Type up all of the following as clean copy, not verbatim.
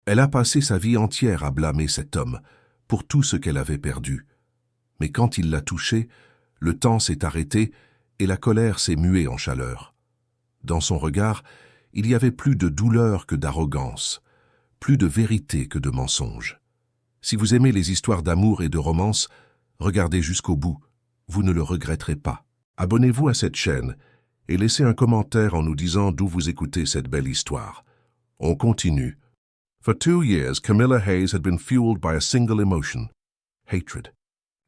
Elle a passé sa vie entière à blâmer cet homme pour tout ce qu'elle avait perdu. Mais quand il l'a touchée, le temps s'est arrêté et la colère s'est muée en chaleur. Dans son regard, il y avait plus de douleur que d'arrogance, plus de vérité que de mensonge. Si vous aimez les histoires d'amour et de romance, regardez jusqu'au bout, vous ne le regretterez pas. Abonnez-vous à cette chaîne et laissez un commentaire en nous disant d'où vous écoutez cette belle histoire. On continue. For 2 years, Camilla Hayes had been fueled by a single emotion, hatred.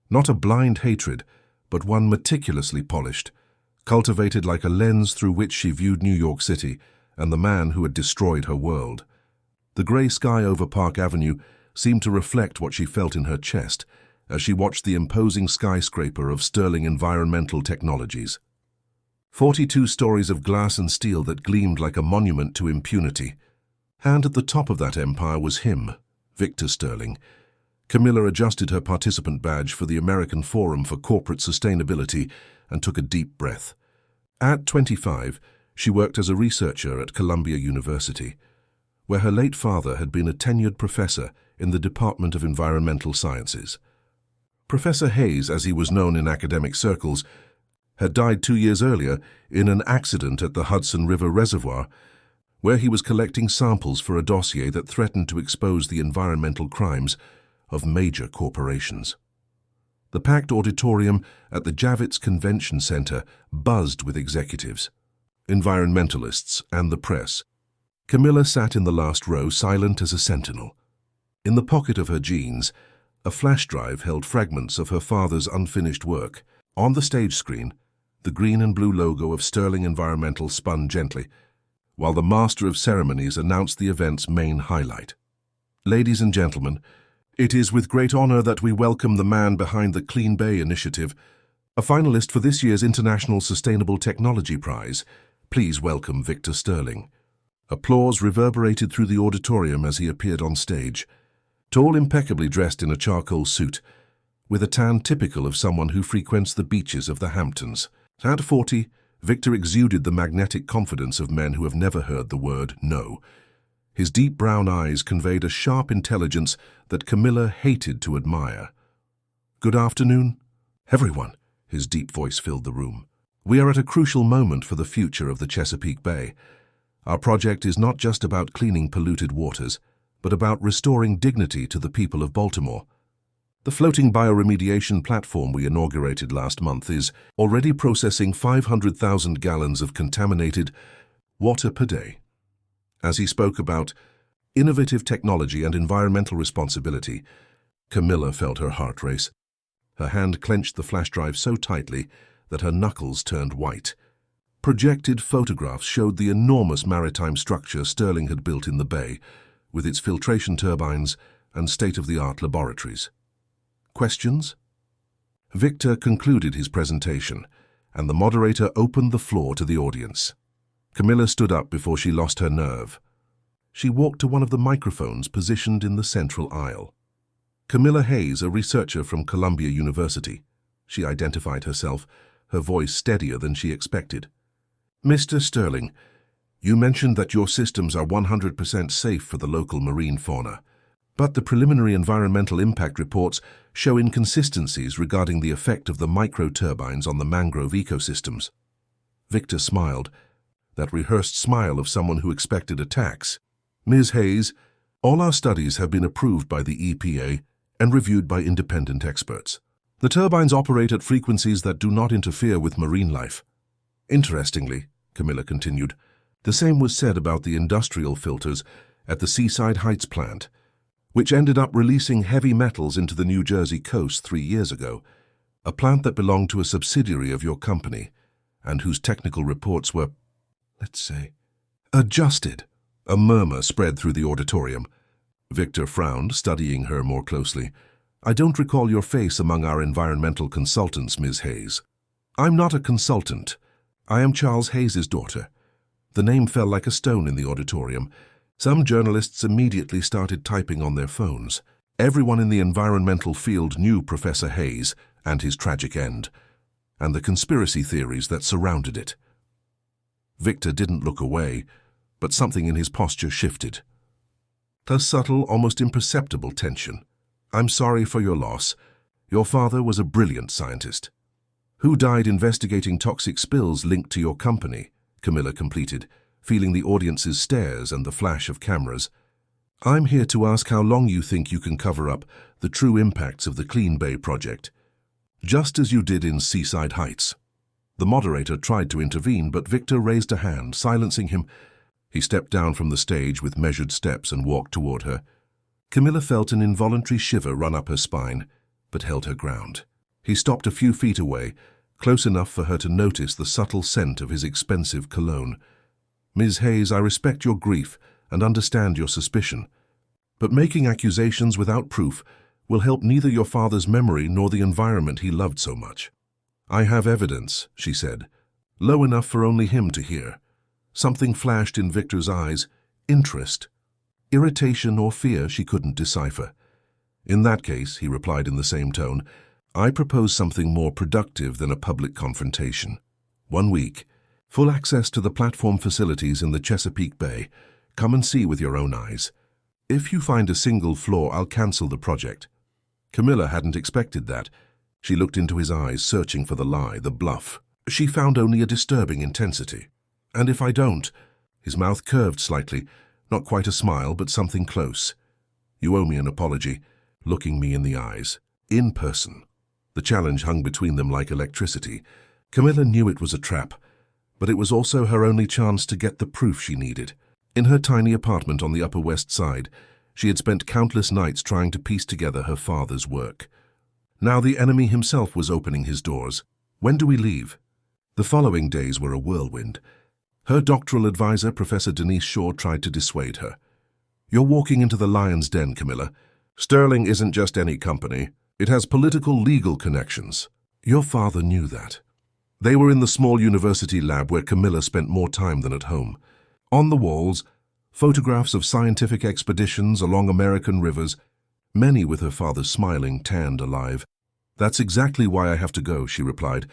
Not a blind hatred, but one meticulously polished, cultivated like a lens through which she viewed New York City and the man who had destroyed her world. The grey sky over Park Avenue seemed to reflect what she felt in her chest as she watched the imposing skyscraper of Sterling Environmental Technologies. 42 stories of glass and steel that gleamed like a monument to impunity. And at the top of that empire was him, Victor Sterling. Camilla adjusted her participant badge for the American Forum for Corporate Sustainability and took a deep breath. At 25, she worked as a researcher at Columbia University, where her late father had been a tenured professor in the Department of Environmental Sciences. Professor Hayes, as he was known in academic circles, had died 2 years earlier in an accident at the Hudson River Reservoir, where he was collecting samples for a dossier that threatened to expose the environmental crimes of major corporations. The packed auditorium at the Javits Convention Center buzzed with executives, environmentalists, and the press. Camilla sat in the last row, silent as a sentinel. In the pocket of her jeans, a flash drive held fragments of her father's unfinished work. On the stage screen, the green and blue logo of Sterling Environmental spun gently, while the master of ceremonies announced the event's main highlight. Ladies and gentlemen, it is with great honor that we welcome the man behind the Clean Bay Initiative, a finalist for this year's International Sustainable Technology Prize. Please welcome Victor Sterling. Applause reverberated through the auditorium as he appeared on stage, tall, impeccably dressed in a charcoal suit, with a tan typical of someone who frequents the beaches of the Hamptons. At 40, Victor exuded the magnetic confidence of men who have never heard the word no. His deep brown eyes conveyed a sharp intelligence that Camilla hated to admire. "Good afternoon, everyone," his deep voice filled the room. "We are at a crucial moment for the future of the Chesapeake Bay. Our project is not just about cleaning polluted waters, but about restoring dignity to the people of Baltimore. The floating bioremediation platform we inaugurated last month is already processing 500,000 gallons of contaminated water per day." As he spoke about innovative technology and environmental responsibility, Camilla felt her heart race. Her hand clenched the flash drive so tightly that her knuckles turned white. Projected photographs showed the enormous maritime structure Sterling had built in the bay, with its filtration turbines and state-of-the-art laboratories. Questions? Victor concluded his presentation, and the moderator opened the floor to the audience. Camilla stood up before she lost her nerve. She walked to one of the microphones positioned in the central aisle. Camilla Hayes, a researcher from Columbia University. She identified herself, her voice steadier than she expected. "Mr. Sterling, you mentioned that your systems are 100% safe for the local marine fauna. But the preliminary environmental impact reports show inconsistencies regarding the effect of the microturbines on the mangrove ecosystems." Victor smiled, that rehearsed smile of someone who expected attacks. "Ms. Hayes, all our studies have been approved by the EPA and reviewed by independent experts. The turbines operate at frequencies that do not interfere with marine life. Interestingly," Camilla continued, "the same was said about the industrial filters at the Seaside Heights plant, which ended up releasing heavy metals into the New Jersey coast 3 years ago, a plant that belonged to a subsidiary of your company, and whose technical reports were, let's say, adjusted." A murmur spread through the auditorium. Victor frowned, studying her more closely. "I don't recall your face among our environmental consultants, Ms. Hayes." "I'm not a consultant. I am Charles Hayes's daughter." The name fell like a stone in the auditorium. Some journalists immediately started typing on their phones. Everyone in the environmental field knew Professor Hayes and his tragic end, and the conspiracy theories that surrounded it. Victor didn't look away, but something in his posture shifted. her subtle, almost imperceptible tension. "I'm sorry for your loss. Your father was a brilliant scientist." "Who died investigating toxic spills linked to your company," Camilla completed, feeling the audience's stares and the flash of cameras. "I'm here to ask how long you think you can cover up the true impacts of the Clean Bay project, just as you did in Seaside Heights." The moderator tried to intervene, but Victor raised a hand, silencing him. He stepped down from the stage with measured steps and walked toward her. Camilla felt an involuntary shiver run up her spine, but held her ground. He stopped a few feet away, close enough for her to notice the subtle scent of his expensive cologne. "Ms. Hayes, I respect your grief and understand your suspicion, but making accusations without proof will help neither your father's memory nor the environment he loved so much." "I have evidence," she said, low enough for only him to hear. Something flashed in Victor's eyes, interest. Irritation or fear she couldn't decipher. "In that case," he replied in the same tone, "I propose something more productive than a public confrontation. 1 week, full access to the platform facilities in the Chesapeake Bay. Come and see with your own eyes. If you find a single flaw, I'll cancel the project." Camilla hadn't expected that. She looked into his eyes, searching for the lie, the bluff. She found only a disturbing intensity. "And if I don't?" His mouth curved slightly, not quite a smile, but something close. "You owe me an apology," looking me in the eyes. "In person." The challenge hung between them like electricity. Camilla knew it was a trap, but it was also her only chance to get the proof she needed. In her tiny apartment on the Upper West Side, she had spent countless nights trying to piece together her father's work. Now the enemy himself was opening his doors. "When do we leave?" The following days were a whirlwind. Her doctoral advisor, Professor Denise Shaw, tried to dissuade her. "You're walking into the lion's den, Camilla. Sterling isn't just any company. It has political, legal connections." Your father knew that. They were in the small university lab where Camilla spent more time than at home. On the walls, photographs of scientific expeditions along American rivers, many with her father smiling, tanned alive. "That's exactly why I have to go," she replied,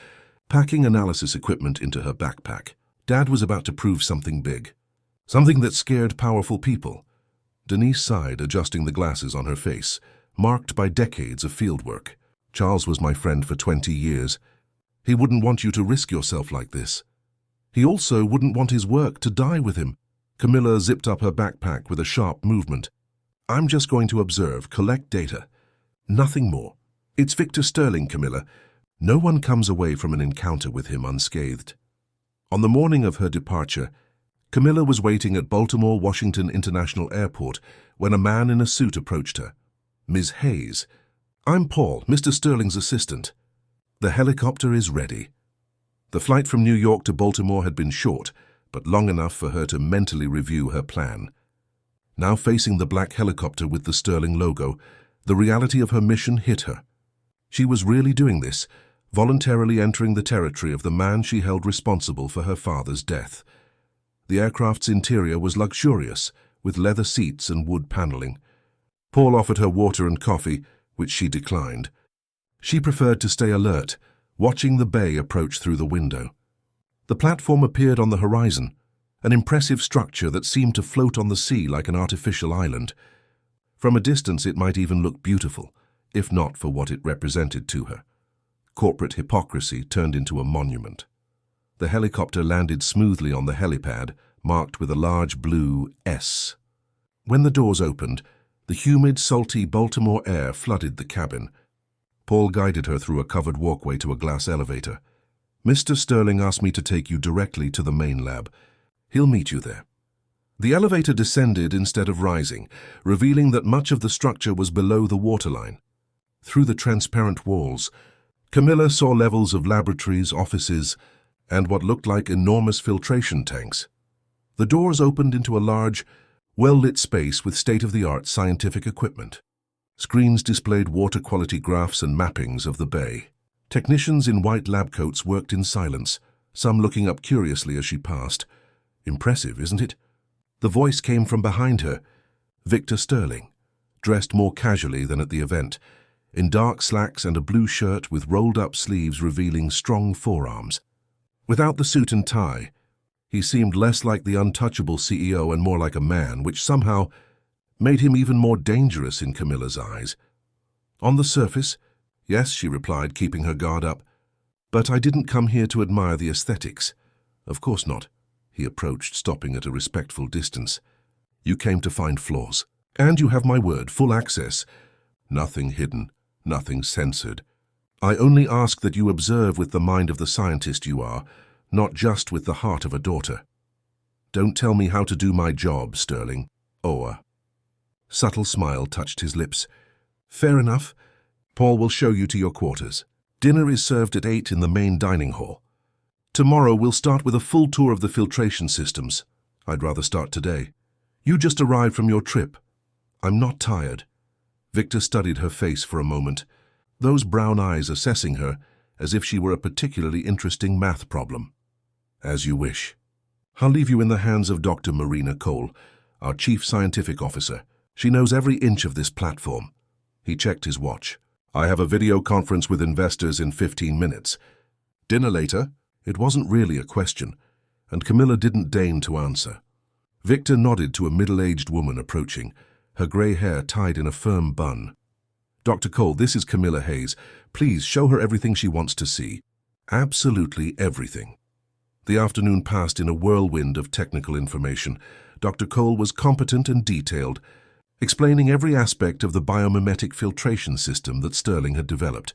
packing analysis equipment into her backpack. Dad was about to prove something big. Something that scared powerful people. Denise sighed, adjusting the glasses on her face, marked by decades of fieldwork. "Charles was my friend for 20 years. He wouldn't want you to risk yourself like this. He also wouldn't want his work to die with him." Camilla zipped up her backpack with a sharp movement. "I'm just going to observe, collect data. Nothing more. It's Victor Sterling, Camilla. No one comes away from an encounter with him unscathed." On the morning of her departure, Camilla was waiting at Baltimore Washington International Airport when a man in a suit approached her. "Ms. Hayes, I'm Paul, Mr. Sterling's assistant. The helicopter is ready." The flight from New York to Baltimore had been short, but long enough for her to mentally review her plan. Now facing the black helicopter with the Sterling logo, the reality of her mission hit her. She was really doing this, voluntarily entering the territory of the man she held responsible for her father's death. The aircraft's interior was luxurious, with leather seats and wood paneling. Paul offered her water and coffee, which she declined. She preferred to stay alert, watching the bay approach through the window. The platform appeared on the horizon, an impressive structure that seemed to float on the sea like an artificial island. From a distance it might even look beautiful, if not for what it represented to her. Corporate hypocrisy turned into a monument. The helicopter landed smoothly on the helipad, marked with a large blue S. When the doors opened, the humid, salty Baltimore air flooded the cabin. Paul guided her through a covered walkway to a glass elevator. "Mr. Sterling asked me to take you directly to the main lab. He'll meet you there." The elevator descended instead of rising, revealing that much of the structure was below the waterline. Through the transparent walls, Camilla saw levels of laboratories, offices, and what looked like enormous filtration tanks. The doors opened into a large, well-lit space with state-of-the-art scientific equipment. Screens displayed water quality graphs and mappings of the bay. Technicians in white lab coats worked in silence, some looking up curiously as she passed. "Impressive, isn't it?" The voice came from behind her. Victor Sterling, dressed more casually than at the event, in dark slacks and a blue shirt with rolled-up sleeves revealing strong forearms. Without the suit and tie, he seemed less like the untouchable CEO and more like a man, which somehow made him even more dangerous in Camilla's eyes. On the surface, yes, she replied, keeping her guard up. But I didn't come here to admire the aesthetics. Of course not, he approached, stopping at a respectful distance. You came to find flaws. And you have my word, full access. Nothing hidden, nothing censored. I only ask that you observe with the mind of the scientist you are, not just with the heart of a daughter. Don't tell me how to do my job, Sterling. Or. Subtle smile touched his lips. Fair enough. Paul will show you to your quarters. Dinner is served at 8 in the main dining hall. Tomorrow we'll start with a full tour of the filtration systems. I'd rather start today. You just arrived from your trip. I'm not tired. Victor studied her face for a moment, those brown eyes assessing her as if she were a particularly interesting math problem. As you wish. I'll leave you in the hands of Dr. Marina Cole, our chief scientific officer. She knows every inch of this platform. He checked his watch. I have a video conference with investors in 15 minutes. Dinner later? It wasn't really a question, and Camilla didn't deign to answer. Victor nodded to a middle-aged woman approaching, her grey hair tied in a firm bun. Dr. Cole, this is Camilla Hayes. Please show her everything she wants to see. Absolutely everything. The afternoon passed in a whirlwind of technical information. Dr. Cole was competent and detailed, explaining every aspect of the biomimetic filtration system that Sterling had developed.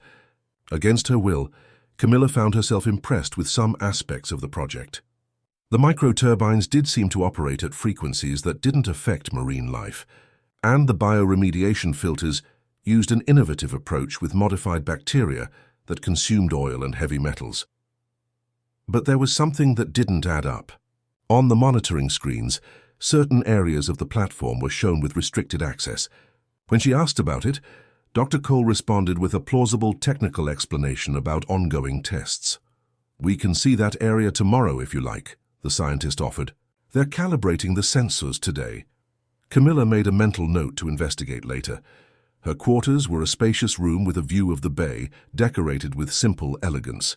Against her will, Camilla found herself impressed with some aspects of the project. The microturbines did seem to operate at frequencies that didn't affect marine life, and the bioremediation filters used an innovative approach with modified bacteria that consumed oil and heavy metals. But there was something that didn't add up. On the monitoring screens, certain areas of the platform were shown with restricted access. When she asked about it, Dr. Cole responded with a plausible technical explanation about ongoing tests. We can see that area tomorrow if you like, the scientist offered. They're calibrating the sensors today. Camilla made a mental note to investigate later. Her quarters were a spacious room with a view of the bay, decorated with simple elegance.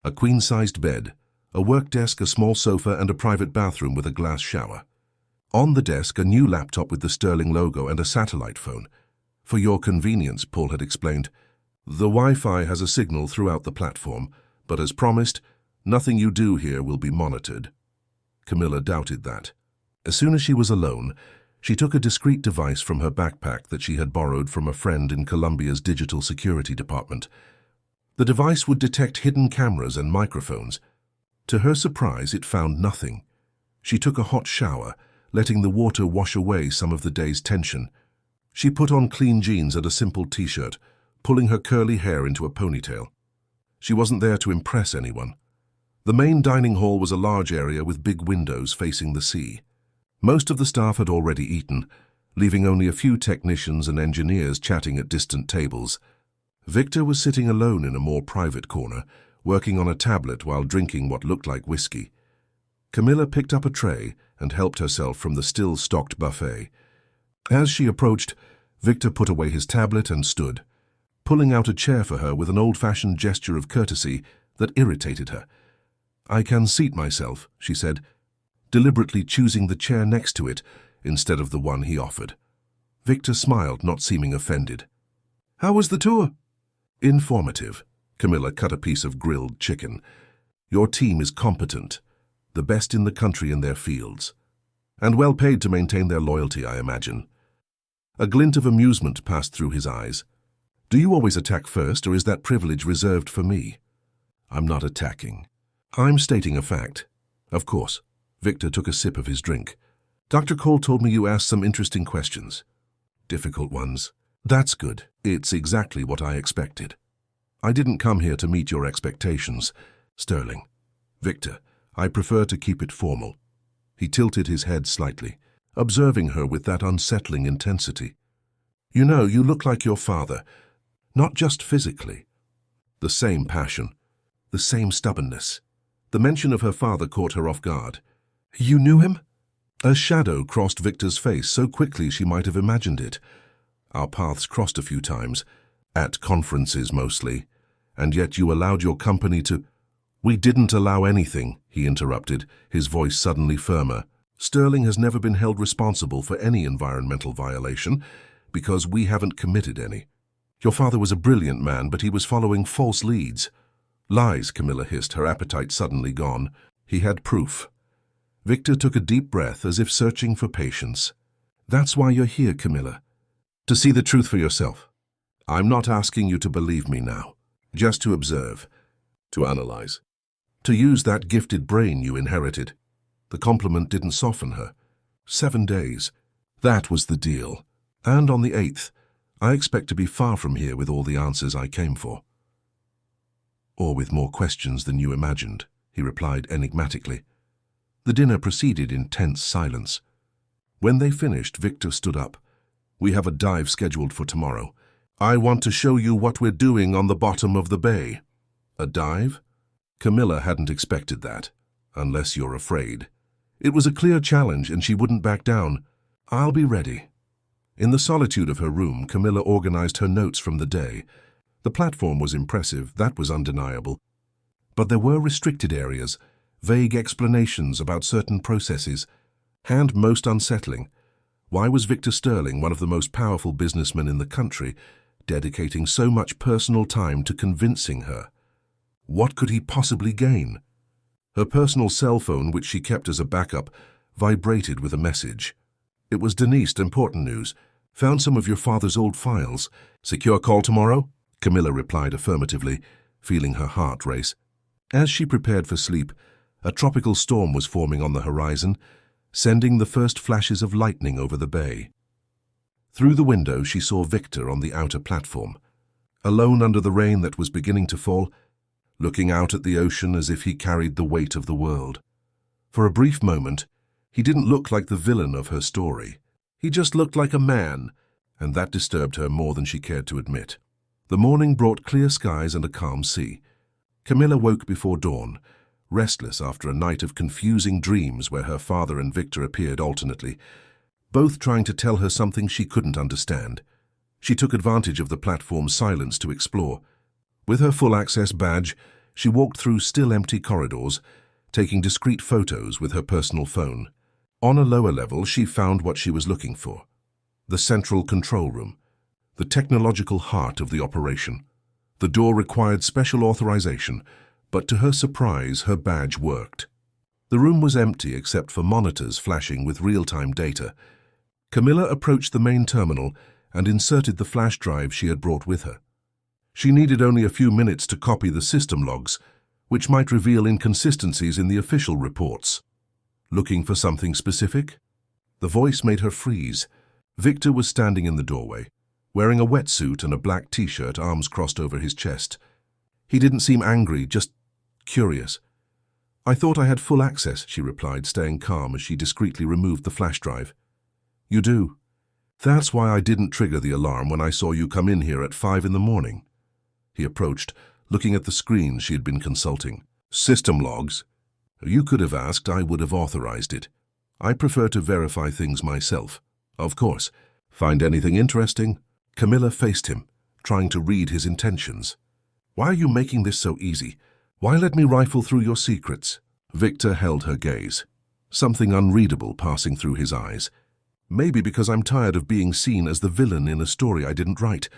A queen-sized bed, a work desk, a small sofa, and a private bathroom with a glass shower. On the desk, a new laptop with the Sterling logo and a satellite phone. For your convenience, Paul had explained. The Wi-Fi has a signal throughout the platform, but as promised, nothing you do here will be monitored. Camilla doubted that. As soon as she was alone, she took a discreet device from her backpack that she had borrowed from a friend in Columbia's digital security department. The device would detect hidden cameras and microphones. To her surprise, it found nothing. She took a hot shower, letting the water wash away some of the day's tension. She put on clean jeans and a simple t-shirt, pulling her curly hair into a ponytail. She wasn't there to impress anyone. The main dining hall was a large area with big windows facing the sea. Most of the staff had already eaten, leaving only a few technicians and engineers chatting at distant tables. Victor was sitting alone in a more private corner, working on a tablet while drinking what looked like whiskey. Camilla picked up a tray and helped herself from the still-stocked buffet. As she approached, Victor put away his tablet and stood, pulling out a chair for her with an old-fashioned gesture of courtesy that irritated her. I can seat myself, she said, deliberately choosing the chair next to it instead of the one he offered. Victor smiled, not seeming offended. How was the tour? Informative. Camilla cut a piece of grilled chicken. Your team is competent, the best in the country in their fields, and well paid to maintain their loyalty, I imagine. A glint of amusement passed through his eyes. Do you always attack first, or is that privilege reserved for me? I'm not attacking. I'm stating a fact. Of course. Victor took a sip of his drink. Dr. Cole told me you asked some interesting questions. Difficult ones. That's good. It's exactly what I expected. I didn't come here to meet your expectations, Sterling. Victor, I prefer to keep it formal. He tilted his head slightly, observing her with that unsettling intensity. You know, you look like your father, not just physically. The same passion, the same stubbornness. The mention of her father caught her off guard. You knew him? A shadow crossed Victor's face so quickly she might have imagined it. Our paths crossed a few times, at conferences mostly, and yet you allowed your company to— We didn't allow anything, he interrupted, his voice suddenly firmer. Sterling has never been held responsible for any environmental violation because we haven't committed any. Your father was a brilliant man, but he was following false leads. Lies, Camilla hissed, her appetite suddenly gone. He had proof. Victor took a deep breath as if searching for patience. That's why you're here, Camilla. To see the truth for yourself. I'm not asking you to believe me now. Just to observe. To analyze. To use that gifted brain you inherited. The compliment didn't soften her. 7 days. That was the deal. And on the 8th, I expect to be far from here with all the answers I came for. Or with more questions than you imagined, he replied enigmatically. The dinner proceeded in tense silence. When they finished, Victor stood up. We have a dive scheduled for tomorrow. I want to show you what we're doing on the bottom of the bay. A dive? Camilla hadn't expected that, unless you're afraid. It was a clear challenge and she wouldn't back down. I'll be ready. In the solitude of her room, Camilla organized her notes from the day. The platform was impressive, that was undeniable. But there were restricted areas, vague explanations about certain processes, and most unsettling. Why was Victor Sterling, one of the most powerful businessmen in the country, dedicating so much personal time to convincing her? What could he possibly gain? Her personal cell phone, which she kept as a backup, vibrated with a message. It was Denise, important news. Found some of your father's old files. Secure call tomorrow? Camilla replied affirmatively, feeling her heart race. As she prepared for sleep, a tropical storm was forming on the horizon, sending the first flashes of lightning over the bay. Through the window, she saw Victor on the outer platform, alone under the rain that was beginning to fall, looking out at the ocean as if he carried the weight of the world. For a brief moment, he didn't look like the villain of her story. He just looked like a man, and that disturbed her more than she cared to admit. The morning brought clear skies and a calm sea. Camilla woke before dawn, restless after a night of confusing dreams where her father and Victor appeared alternately, both trying to tell her something she couldn't understand. She took advantage of the platform's silence to explore. With her full access badge, she walked through still empty corridors, taking discreet photos with her personal phone. On a lower level, she found what she was looking for. The central control room, the technological heart of the operation. The door required special authorization, but to her surprise, her badge worked. The room was empty except for monitors flashing with real-time data. Camilla approached the main terminal and inserted the flash drive she had brought with her. She needed only a few minutes to copy the system logs, which might reveal inconsistencies in the official reports. Looking for something specific? The voice made her freeze. Victor was standing in the doorway, wearing a wetsuit and a black t-shirt, arms crossed over his chest. He didn't seem angry, just curious. I thought I had full access, she replied, staying calm as she discreetly removed the flash drive. You do. That's why I didn't trigger the alarm when I saw you come in here at 5 in the morning. He approached, looking at the screen she had been consulting. System logs. You could have asked, I would have authorized it. I prefer to verify things myself. Of course. Find anything interesting? Camilla faced him, trying to read his intentions. Why are you making this so easy? Why let me rifle through your secrets? Victor held her gaze, something unreadable passing through his eyes. Maybe because I'm tired of being seen as the villain in a story I didn't write.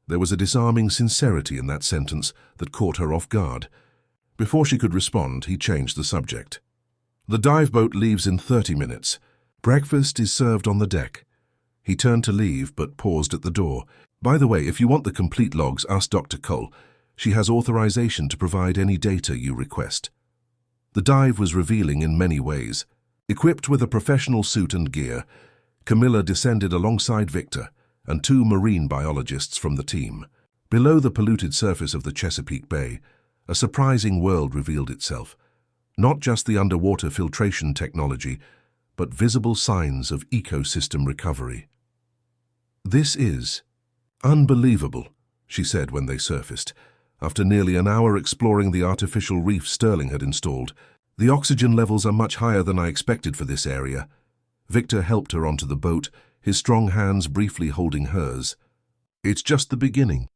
There was a disarming sincerity in that sentence that caught her off guard. Before she could respond, he changed the subject. The dive boat leaves in 30 minutes. Breakfast is served on the deck. He turned to leave, but paused at the door. By the way, if you want the complete logs, ask Dr. Cole. She has authorization to provide any data you request. The dive was revealing in many ways. Equipped with a professional suit and gear, Camilla descended alongside Victor and 2 marine biologists from the team. Below the polluted surface of the Chesapeake Bay, a surprising world revealed itself. Not just the underwater filtration technology, but visible signs of ecosystem recovery. This is unbelievable, she said when they surfaced. After nearly an hour exploring the artificial reef Sterling had installed, the oxygen levels are much higher than I expected for this area. Victor helped her onto the boat, his strong hands briefly holding hers. It's just the beginning.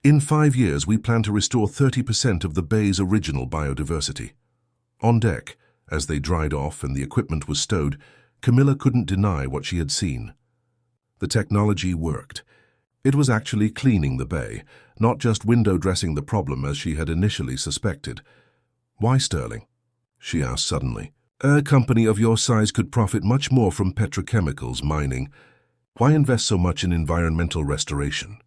In 5 years, we plan to restore 30% of the bay's original biodiversity. On deck, As they dried off and the equipment was stowed, Camilla couldn't deny what she had seen. The technology worked. It was actually cleaning the bay, not just window dressing the problem as she had initially suspected. "Why Sterling?" she asked suddenly. "A company of your size could profit much more from petrochemicals mining. Why invest so much in environmental restoration?"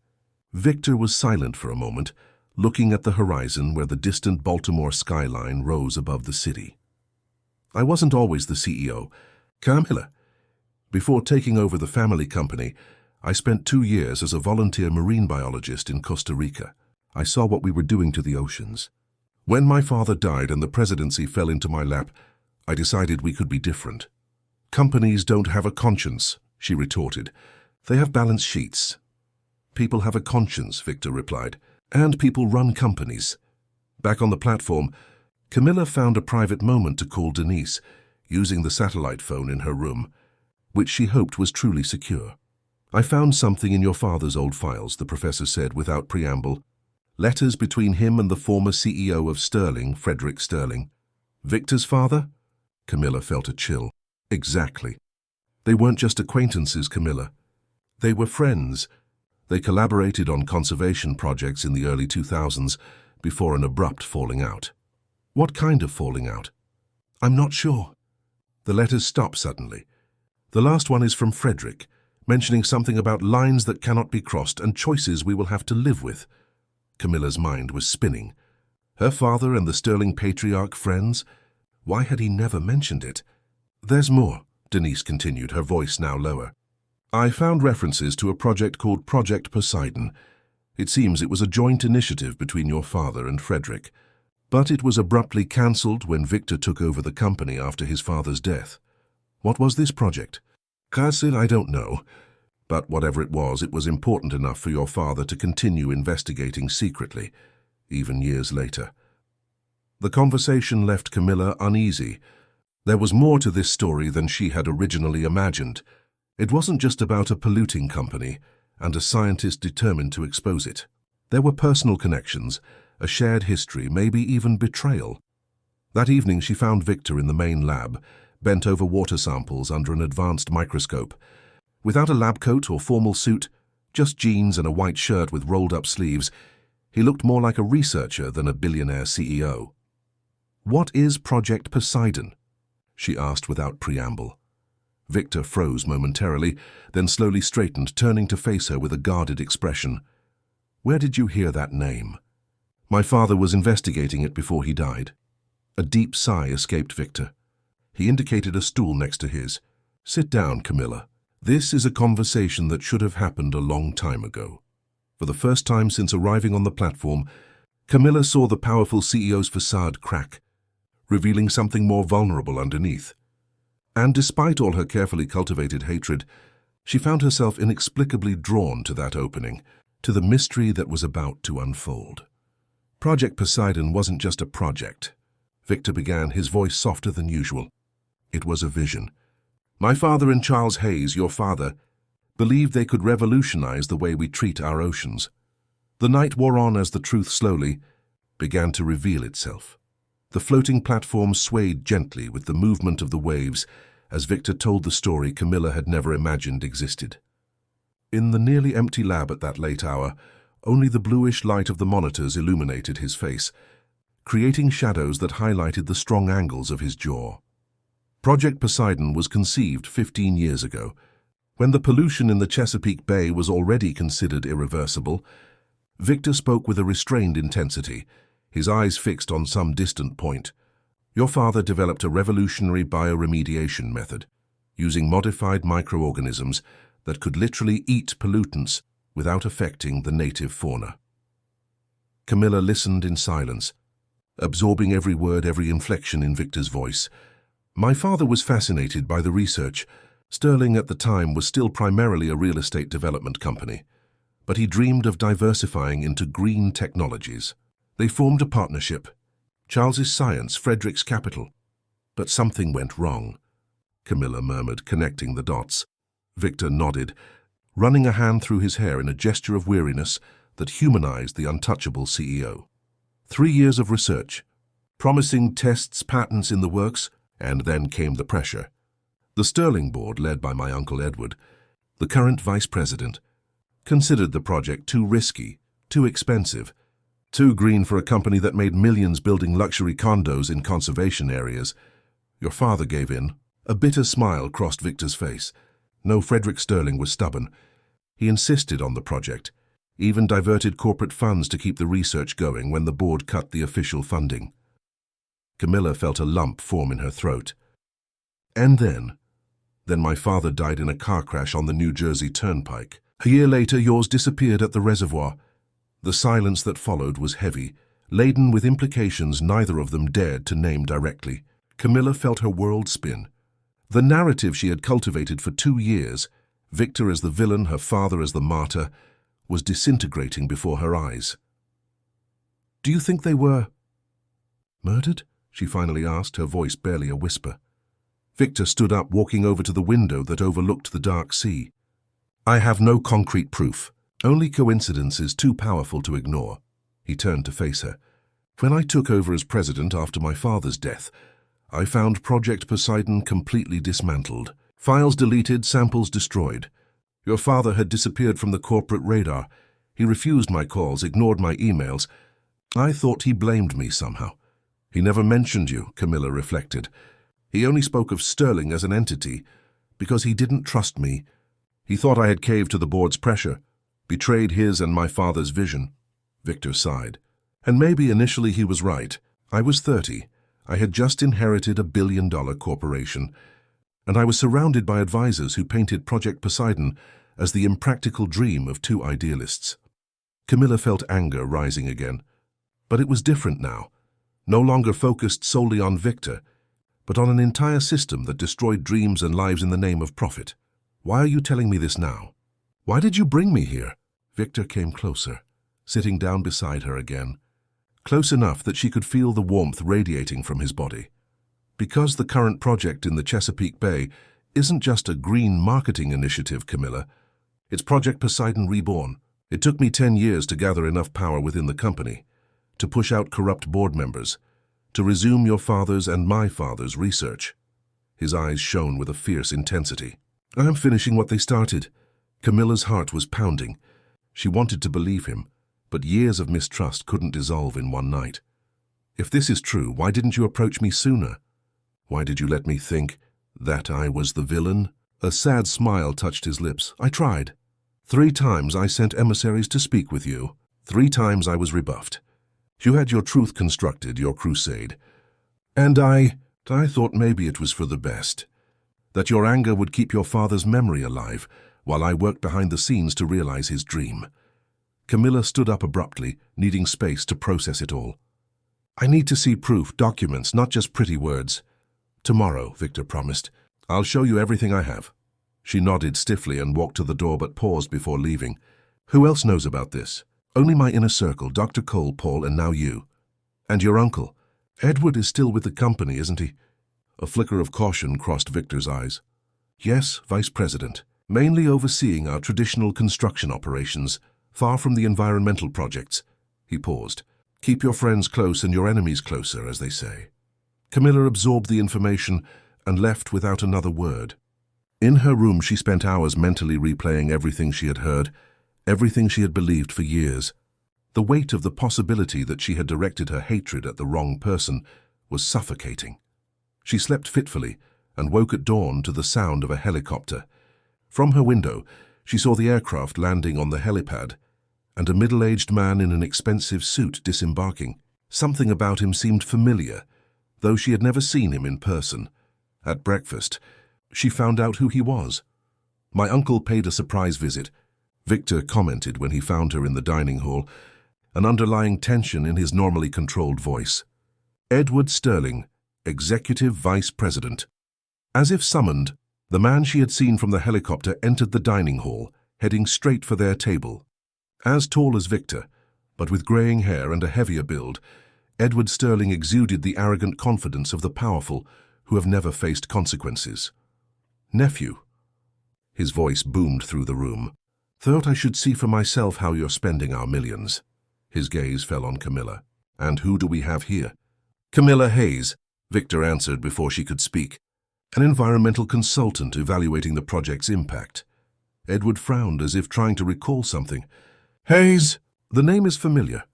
Victor was silent for a moment, looking at the horizon where the distant Baltimore skyline rose above the city. "I wasn't always the CEO. Camilla. Before taking over the family company, I spent 2 years as a volunteer marine biologist in Costa Rica. I saw what we were doing to the oceans. When my father died and the presidency fell into my lap, I decided we could be different." "Companies don't have a conscience," she retorted. "They have balance sheets." "People have a conscience," Victor replied, "and people run companies." Back on the platform, Camilla found a private moment to call Denise, using the satellite phone in her room, which she hoped was truly secure. "I found something in your father's old files," the professor said without preamble. "Letters between him and the former CEO of Sterling, Frederick Sterling." "Victor's father?" Camilla felt a chill. "Exactly. They weren't just acquaintances, Camilla. They were friends. They collaborated on conservation projects in the early 2000s before an abrupt falling out." "What kind of falling out?" "I'm not sure." The letters stop suddenly. "The last one is from Frederick, mentioning something about lines that cannot be crossed and choices we will have to live with." Camilla's mind was spinning. Her father and the Sterling patriarch friends? Why had he never mentioned it? "There's more," Denise continued, her voice now lower. "I found references to a project called Project Poseidon. It seems it was a joint initiative between your father and Frederick, but it was abruptly cancelled when Victor took over the company after his father's death. What was this project?" "Cancelled, I don't know. But whatever it was important enough for your father to continue investigating secretly, even years later." The conversation left Camilla uneasy. There was more to this story than she had originally imagined. It wasn't just about a polluting company and a scientist determined to expose it. There were personal connections, a shared history, maybe even betrayal. That evening she found Victor in the main lab, bent over water samples under an advanced microscope. Without a lab coat or formal suit, just jeans and a white shirt with rolled-up sleeves, he looked more like a researcher than a billionaire CEO. "What is Project Poseidon?" she asked without preamble. Victor froze momentarily, then slowly straightened, turning to face her with a guarded expression. "Where did you hear that name?" "My father was investigating it before he died." A deep sigh escaped Victor. He indicated a stool next to his. "Sit down, Camilla. This is a conversation that should have happened a long time ago." For the first time since arriving on the platform, Camilla saw the powerful CEO's facade crack, revealing something more vulnerable underneath. And despite all her carefully cultivated hatred, she found herself inexplicably drawn to that opening, to the mystery that was about to unfold. Project Poseidon wasn't just a project. Victor began, his voice softer than usual. It was a vision. "My father and Charles Hayes, your father, believed they could revolutionize the way we treat our oceans. The night wore on as the truth slowly began to reveal itself. The floating platform swayed gently with the movement of the waves as Victor told the story Camilla had never imagined existed. In the nearly empty lab at that late hour, only the bluish light of the monitors illuminated his face, creating shadows that highlighted the strong angles of his jaw. Project Poseidon was conceived 15 years ago, when the pollution in the Chesapeake Bay was already considered irreversible. Victor spoke with a restrained intensity, his eyes fixed on some distant point. "Your father developed a revolutionary bioremediation method, using modified microorganisms that could literally eat pollutants without affecting the native fauna." Camilla listened in silence, absorbing every word, every inflection in Victor's voice. "My father was fascinated by the research. Sterling at the time was still primarily a real estate development company, but he dreamed of diversifying into green technologies. They formed a partnership, Charles's science, Frederick's capital. But something went wrong," Camilla murmured, connecting the dots. Victor nodded, running a hand through his hair in a gesture of weariness that humanized the untouchable CEO. 3 years of research, promising tests, patents in the works, And then came the pressure. The Sterling board, led by my uncle Edward, the current vice president, considered the project too risky, too expensive, too green for a company that made millions building luxury condos in conservation areas. Your father gave in. A bitter smile crossed Victor's face. No, Frederick Sterling was stubborn. He insisted on the project, even diverted corporate funds to keep the research going when the board cut the official funding. Camilla felt a lump form in her throat. And then my father died in a car crash on the New Jersey Turnpike. A year later, yours disappeared at the reservoir. The silence that followed was heavy, laden with implications neither of them dared to name directly. Camilla felt her world spin. The narrative she had cultivated for 2 years, Victor as the villain, her father as the martyr, was disintegrating before her eyes. "Do you think they were murdered?" she finally asked, her voice barely a whisper. Victor stood up, walking over to the window that overlooked the dark sea. "I have no concrete proof, only coincidences too powerful to ignore." He turned to face her. "When I took over as president after my father's death, I found Project Poseidon completely dismantled. Files deleted, samples destroyed. Your father had disappeared from the corporate radar. He refused my calls, ignored my emails. I thought he blamed me somehow. He never mentioned you," Camilla reflected. "He only spoke of Sterling as an entity because he didn't trust me. He thought I had caved to the board's pressure, betrayed his and my father's vision." Victor sighed. "And maybe initially he was right. I was 30. I had just inherited a billion-dollar corporation, and I was surrounded by advisors who painted Project Poseidon as the impractical dream of 2 idealists." Camilla felt anger rising again. But it was different now, no longer focused solely on Victor, but on an entire system that destroyed dreams and lives in the name of profit. "Why are you telling me this now? Why did you bring me here?" Victor came closer, sitting down beside her again, close enough that she could feel the warmth radiating from his body. "Because the current project in the Chesapeake Bay isn't just a green marketing initiative, Camilla. It's Project Poseidon Reborn. It took me 10 years to gather enough power within the company, to push out corrupt board members, to resume your father's and my father's research." His eyes shone with a fierce intensity. "I am finishing what they started." Camilla's heart was pounding. She wanted to believe him, but years of mistrust couldn't dissolve in one night. "If this is true, why didn't you approach me sooner? Why did you let me think that I was the villain?" A sad smile touched his lips. "I tried. 3 times I sent emissaries to speak with you. 3 times I was rebuffed. You had your truth constructed, your crusade. And I thought maybe it was for the best, that your anger would keep your father's memory alive, while I worked behind the scenes to realize his dream." Camilla stood up abruptly, needing space to process it all. "I need to see proof, documents, not just pretty words." "Tomorrow," Victor promised. "I'll show you everything I have." She nodded stiffly and walked to the door but paused before leaving. "Who else knows about this?" "Only my inner circle, Dr. Cole, Paul, and now you." "And your uncle? Edward is still with the company, isn't he?" A flicker of caution crossed Victor's eyes. "Yes, Vice President, mainly overseeing our traditional construction operations, far from the environmental projects." He paused. "Keep your friends close and your enemies closer, as they say." Camilla absorbed the information and left without another word. In her room, she spent hours mentally replaying everything she had heard, everything she had believed for years. The weight of the possibility that she had directed her hatred at the wrong person was suffocating. She slept fitfully and woke at dawn to the sound of a helicopter. From her window, she saw the aircraft landing on the helipad and a middle-aged man in an expensive suit disembarking. Something about him seemed familiar, though she had never seen him in person. At breakfast, she found out who he was. "My uncle paid a surprise visit," Victor commented when he found her in the dining hall, an underlying tension in his normally controlled voice. "Edward Sterling, Executive Vice President." As if summoned, the man she had seen from the helicopter entered the dining hall, heading straight for their table. As tall as Victor, but with graying hair and a heavier build, Edward Sterling exuded the arrogant confidence of the powerful who have never faced consequences. "Nephew," his voice boomed through the room, "thought I should see for myself how you're spending our millions." His gaze fell on Camilla. "And who do we have here?" "Camilla Hayes, Victor answered before she could speak. An environmental consultant evaluating the project's impact. Edward frowned as if trying to recall something. Hayes! The name is familiar.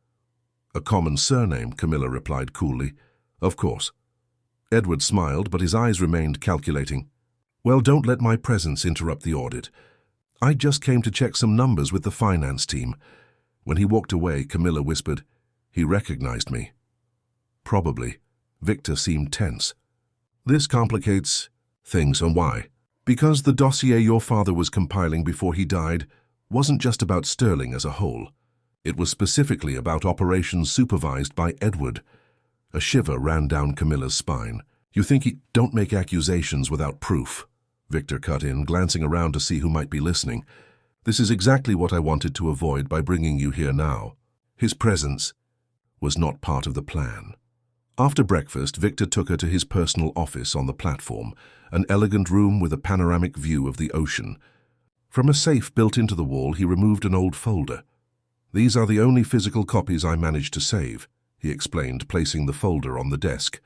A common surname, Camilla replied coolly. Of course. Edward smiled, but his eyes remained calculating. Well, don't let my presence interrupt the audit. I just came to check some numbers with the finance team. When he walked away, Camilla whispered, He recognized me. Probably. Victor seemed tense. This complicates things, and why? Because the dossier your father was compiling before he died wasn't just about Sterling as a whole. It was specifically about operations supervised by Edward. A shiver ran down Camilla's spine. You think he don't make accusations without proof? Victor cut in, glancing around to see who might be listening. This is exactly what I wanted to avoid by bringing you here now. His presence was not part of the plan. After breakfast, Victor took her to his personal office on the platform, an elegant room with a panoramic view of the ocean. From a safe built into the wall, he removed an old folder. These are the only physical copies I managed to save, he explained, placing the folder on the desk.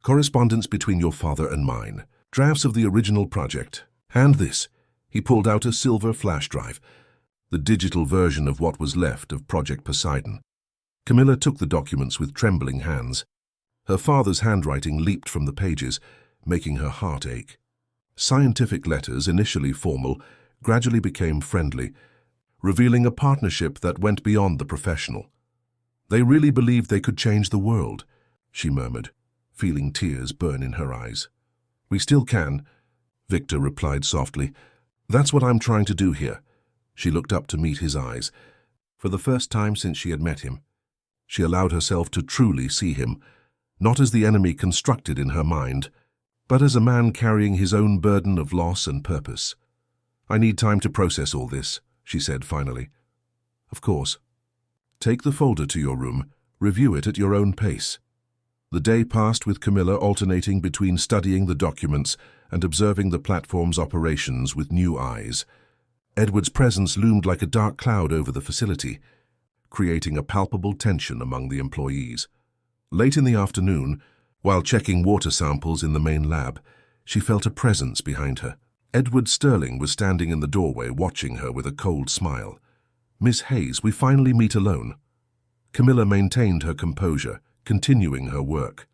Correspondence between your father and mine. Drafts of the original project. And this. He pulled out a silver flash drive, the digital version of what was left of Project Poseidon. Camilla took the documents with trembling hands. Her father's handwriting leaped from the pages, making her heart ache. Scientific letters, initially formal, gradually became friendly, revealing a partnership that went beyond the professional. They really believed they could change the world, she murmured, feeling tears burn in her eyes. We still can, Victor replied softly. That's what I'm trying to do here. She looked up to meet his eyes. For the first time since she had met him, she allowed herself to truly see him, not as the enemy constructed in her mind, but as a man carrying his own burden of loss and purpose. I need time to process all this, she said finally. Of course. Take the folder to your room, review it at your own pace. The day passed with Camilla alternating between studying the documents and observing the platform's operations with new eyes. Edward's presence loomed like a dark cloud over the facility, creating a palpable tension among the employees. Late in the afternoon, while checking water samples in the main lab, she felt a presence behind her. Edward Sterling was standing in the doorway watching her with a cold smile. Miss Hayes, we finally meet alone. Camilla maintained her composure, continuing her work.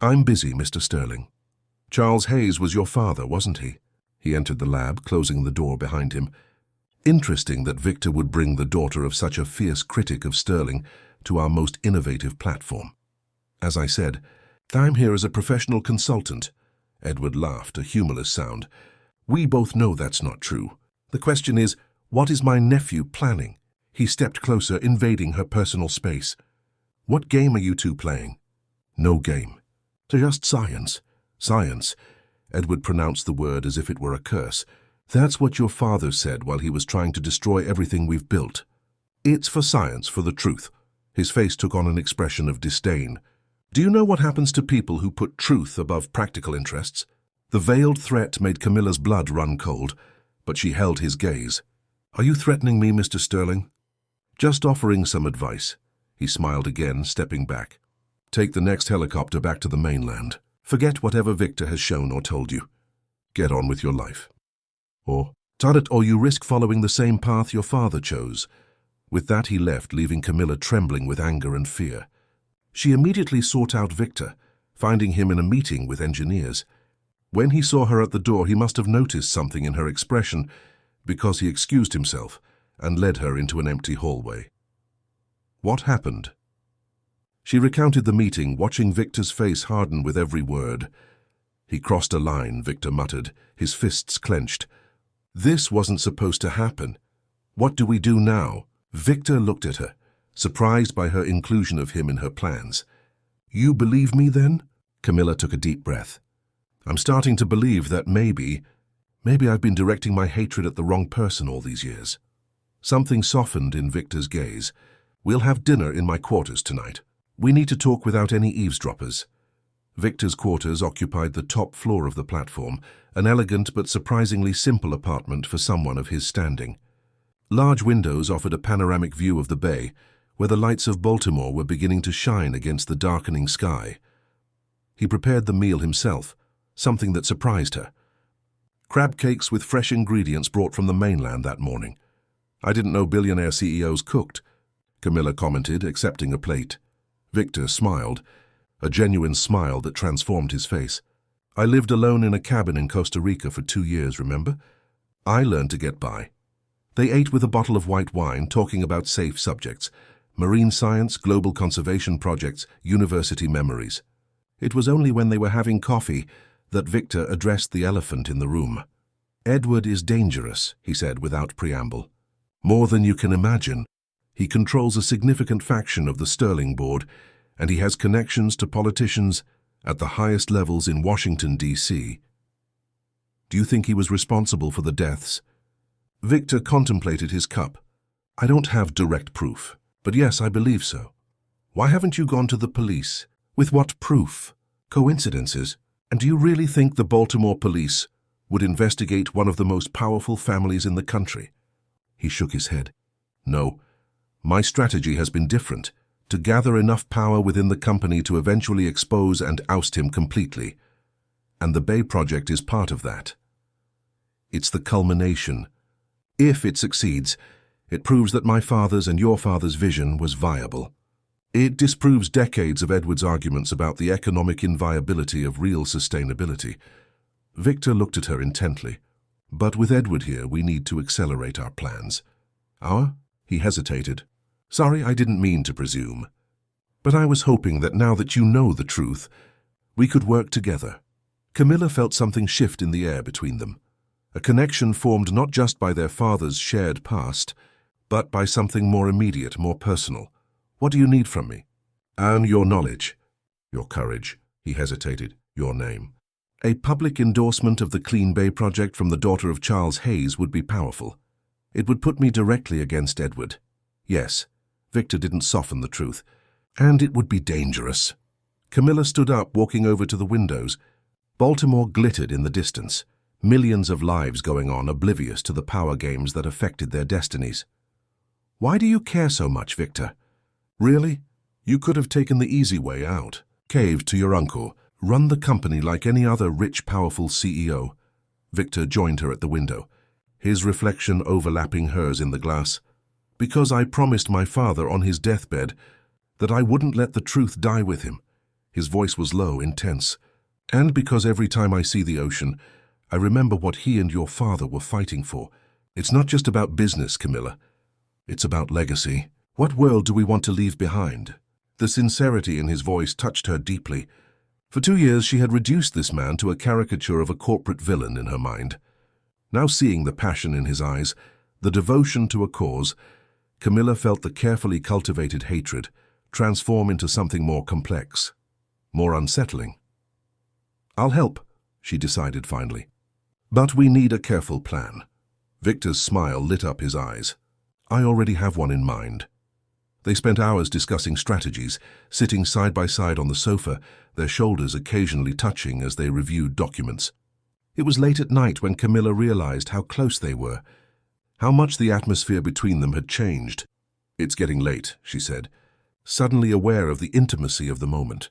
I'm busy, Mr. Sterling. Charles Hayes was your father, wasn't he? He entered the lab, closing the door behind him. Interesting that Victor would bring the daughter of such a fierce critic of Sterling to our most innovative platform. As I said, I'm here as a professional consultant. Edward laughed, a humorless sound. We both know that's not true. The question is, what is my nephew planning? He stepped closer, invading her personal space. What game are you two playing? No game. Just science. Science. Edward pronounced the word as if it were a curse. That's what your father said while he was trying to destroy everything we've built. It's for science, for the truth. His face took on an expression of disdain. Do you know what happens to people who put truth above practical interests? The veiled threat made Camilla's blood run cold, but she held his gaze. Are you threatening me, Mr. Sterling? Just offering some advice. He smiled again, stepping back. Take the next helicopter back to the mainland. Forget whatever Victor has shown or told you. Get on with your life. Or you risk following the same path your father chose. With that he left, leaving Camilla trembling with anger and fear. She immediately sought out Victor, finding him in a meeting with engineers. When he saw her at the door, he must have noticed something in her expression, because he excused himself and led her into an empty hallway. What happened? She recounted the meeting, watching Victor's face harden with every word. He crossed a line, Victor muttered, his fists clenched. This wasn't supposed to happen. What do we do now? Victor looked at her, surprised by her inclusion of him in her plans. You believe me then? Camilla took a deep breath. I'm starting to believe that maybe I've been directing my hatred at the wrong person all these years. Something softened in Victor's gaze. We'll have dinner in my quarters tonight. We need to talk without any eavesdroppers. Victor's quarters occupied the top floor of the platform, an elegant but surprisingly simple apartment for someone of his standing. Large windows offered a panoramic view of the bay, where the lights of Baltimore were beginning to shine against the darkening sky. He prepared the meal himself, something that surprised her. Crab cakes with fresh ingredients brought from the mainland that morning. I didn't know billionaire CEOs cooked, Camilla commented, accepting a plate. Victor smiled, a genuine smile that transformed his face. I lived alone in a cabin in Costa Rica for 2 years, remember? I learned to get by. They ate with a bottle of white wine, talking about safe subjects, marine science, global conservation projects, university memories. It was only when they were having coffee that Victor addressed the elephant in the room. Edward is dangerous, he said without preamble. More than you can imagine. He controls a significant faction of the Sterling Board, and he has connections to politicians at the highest levels in Washington, D.C. Do you think he was responsible for the deaths? Victor contemplated his cup. I don't have direct proof, but yes, I believe so. Why haven't you gone to the police? With what proof? Coincidences? And do you really think the Baltimore police would investigate one of the most powerful families in the country? He shook his head. No, my strategy has been different, to gather enough power within the company to eventually expose and oust him completely. And the Bay Project is part of that. It's the culmination. If it succeeds, it proves that my father's and your father's vision was viable. It disproves decades of Edward's arguments about the economic inviability of real sustainability. Victor looked at her intently. But with Edward here, we need to accelerate our plans. Our? He hesitated. Sorry, I didn't mean to presume. But I was hoping that now that you know the truth, we could work together. Camilla felt something shift in the air between them. A connection formed not just by their father's shared past, but by something more immediate, more personal. What do you need from me? And your knowledge. Your courage. He hesitated. Your name. A public endorsement of the Clean Bay Project from the daughter of Charles Hayes would be powerful. It would put me directly against Edward. Yes, Victor didn't soften the truth. And it would be dangerous. Camilla stood up, walking over to the windows. Baltimore glittered in the distance. Millions of lives going on, oblivious to the power games that affected their destinies. Why do you care so much, Victor? Really? You could have taken the easy way out, caved to your uncle, run the company like any other rich, powerful CEO. Victor joined her at the window, his reflection overlapping hers in the glass. Because I promised my father on his deathbed that I wouldn't let the truth die with him. His voice was low, intense. And because every time I see the ocean, I remember what he and your father were fighting for. It's not just about business, Camilla. It's about legacy. What world do we want to leave behind? The sincerity in his voice touched her deeply. For 2 years she had reduced this man to a caricature of a corporate villain in her mind. Now seeing the passion in his eyes, the devotion to a cause, Camilla felt the carefully cultivated hatred transform into something more complex, more unsettling. I'll help, she decided finally. But we need a careful plan. Victor's smile lit up his eyes. I already have one in mind. They spent hours discussing strategies, sitting side by side on the sofa, their shoulders occasionally touching as they reviewed documents. It was late at night when Camilla realized how close they were, how much the atmosphere between them had changed. It's getting late, she said, suddenly aware of the intimacy of the moment.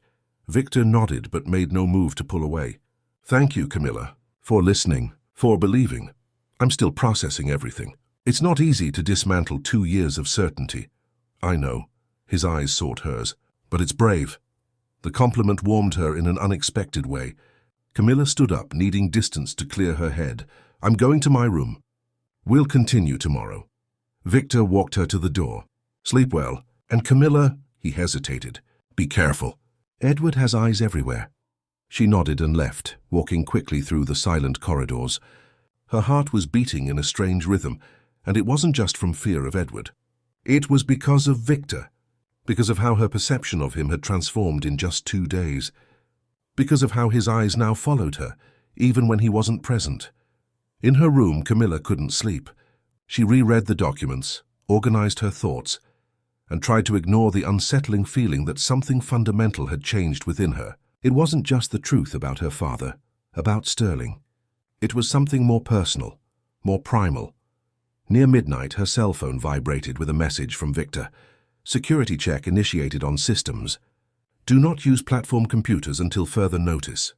Victor nodded but made no move to pull away. Thank you, Camilla, for listening, for believing. I'm still processing everything. It's not easy to dismantle 2 years of certainty. I know. His eyes sought hers. But it's brave. The compliment warmed her in an unexpected way. Camilla stood up, needing distance to clear her head. I'm going to my room. We'll continue tomorrow. Victor walked her to the door. Sleep well. And Camilla, he hesitated. Be careful. Edward has eyes everywhere. She nodded and left, walking quickly through the silent corridors. Her heart was beating in a strange rhythm, and it wasn't just from fear of Edward. It was because of Victor, because of how her perception of him had transformed in just 2 days, because of how his eyes now followed her, even when he wasn't present. In her room, Camilla couldn't sleep. She reread the documents, organized her thoughts, and tried to ignore the unsettling feeling that something fundamental had changed within her. It wasn't just the truth about her father, about Sterling. It was something more personal, more primal. Near midnight, her cell phone vibrated with a message from Victor. Security check initiated on systems. Do not use platform computers until further notice.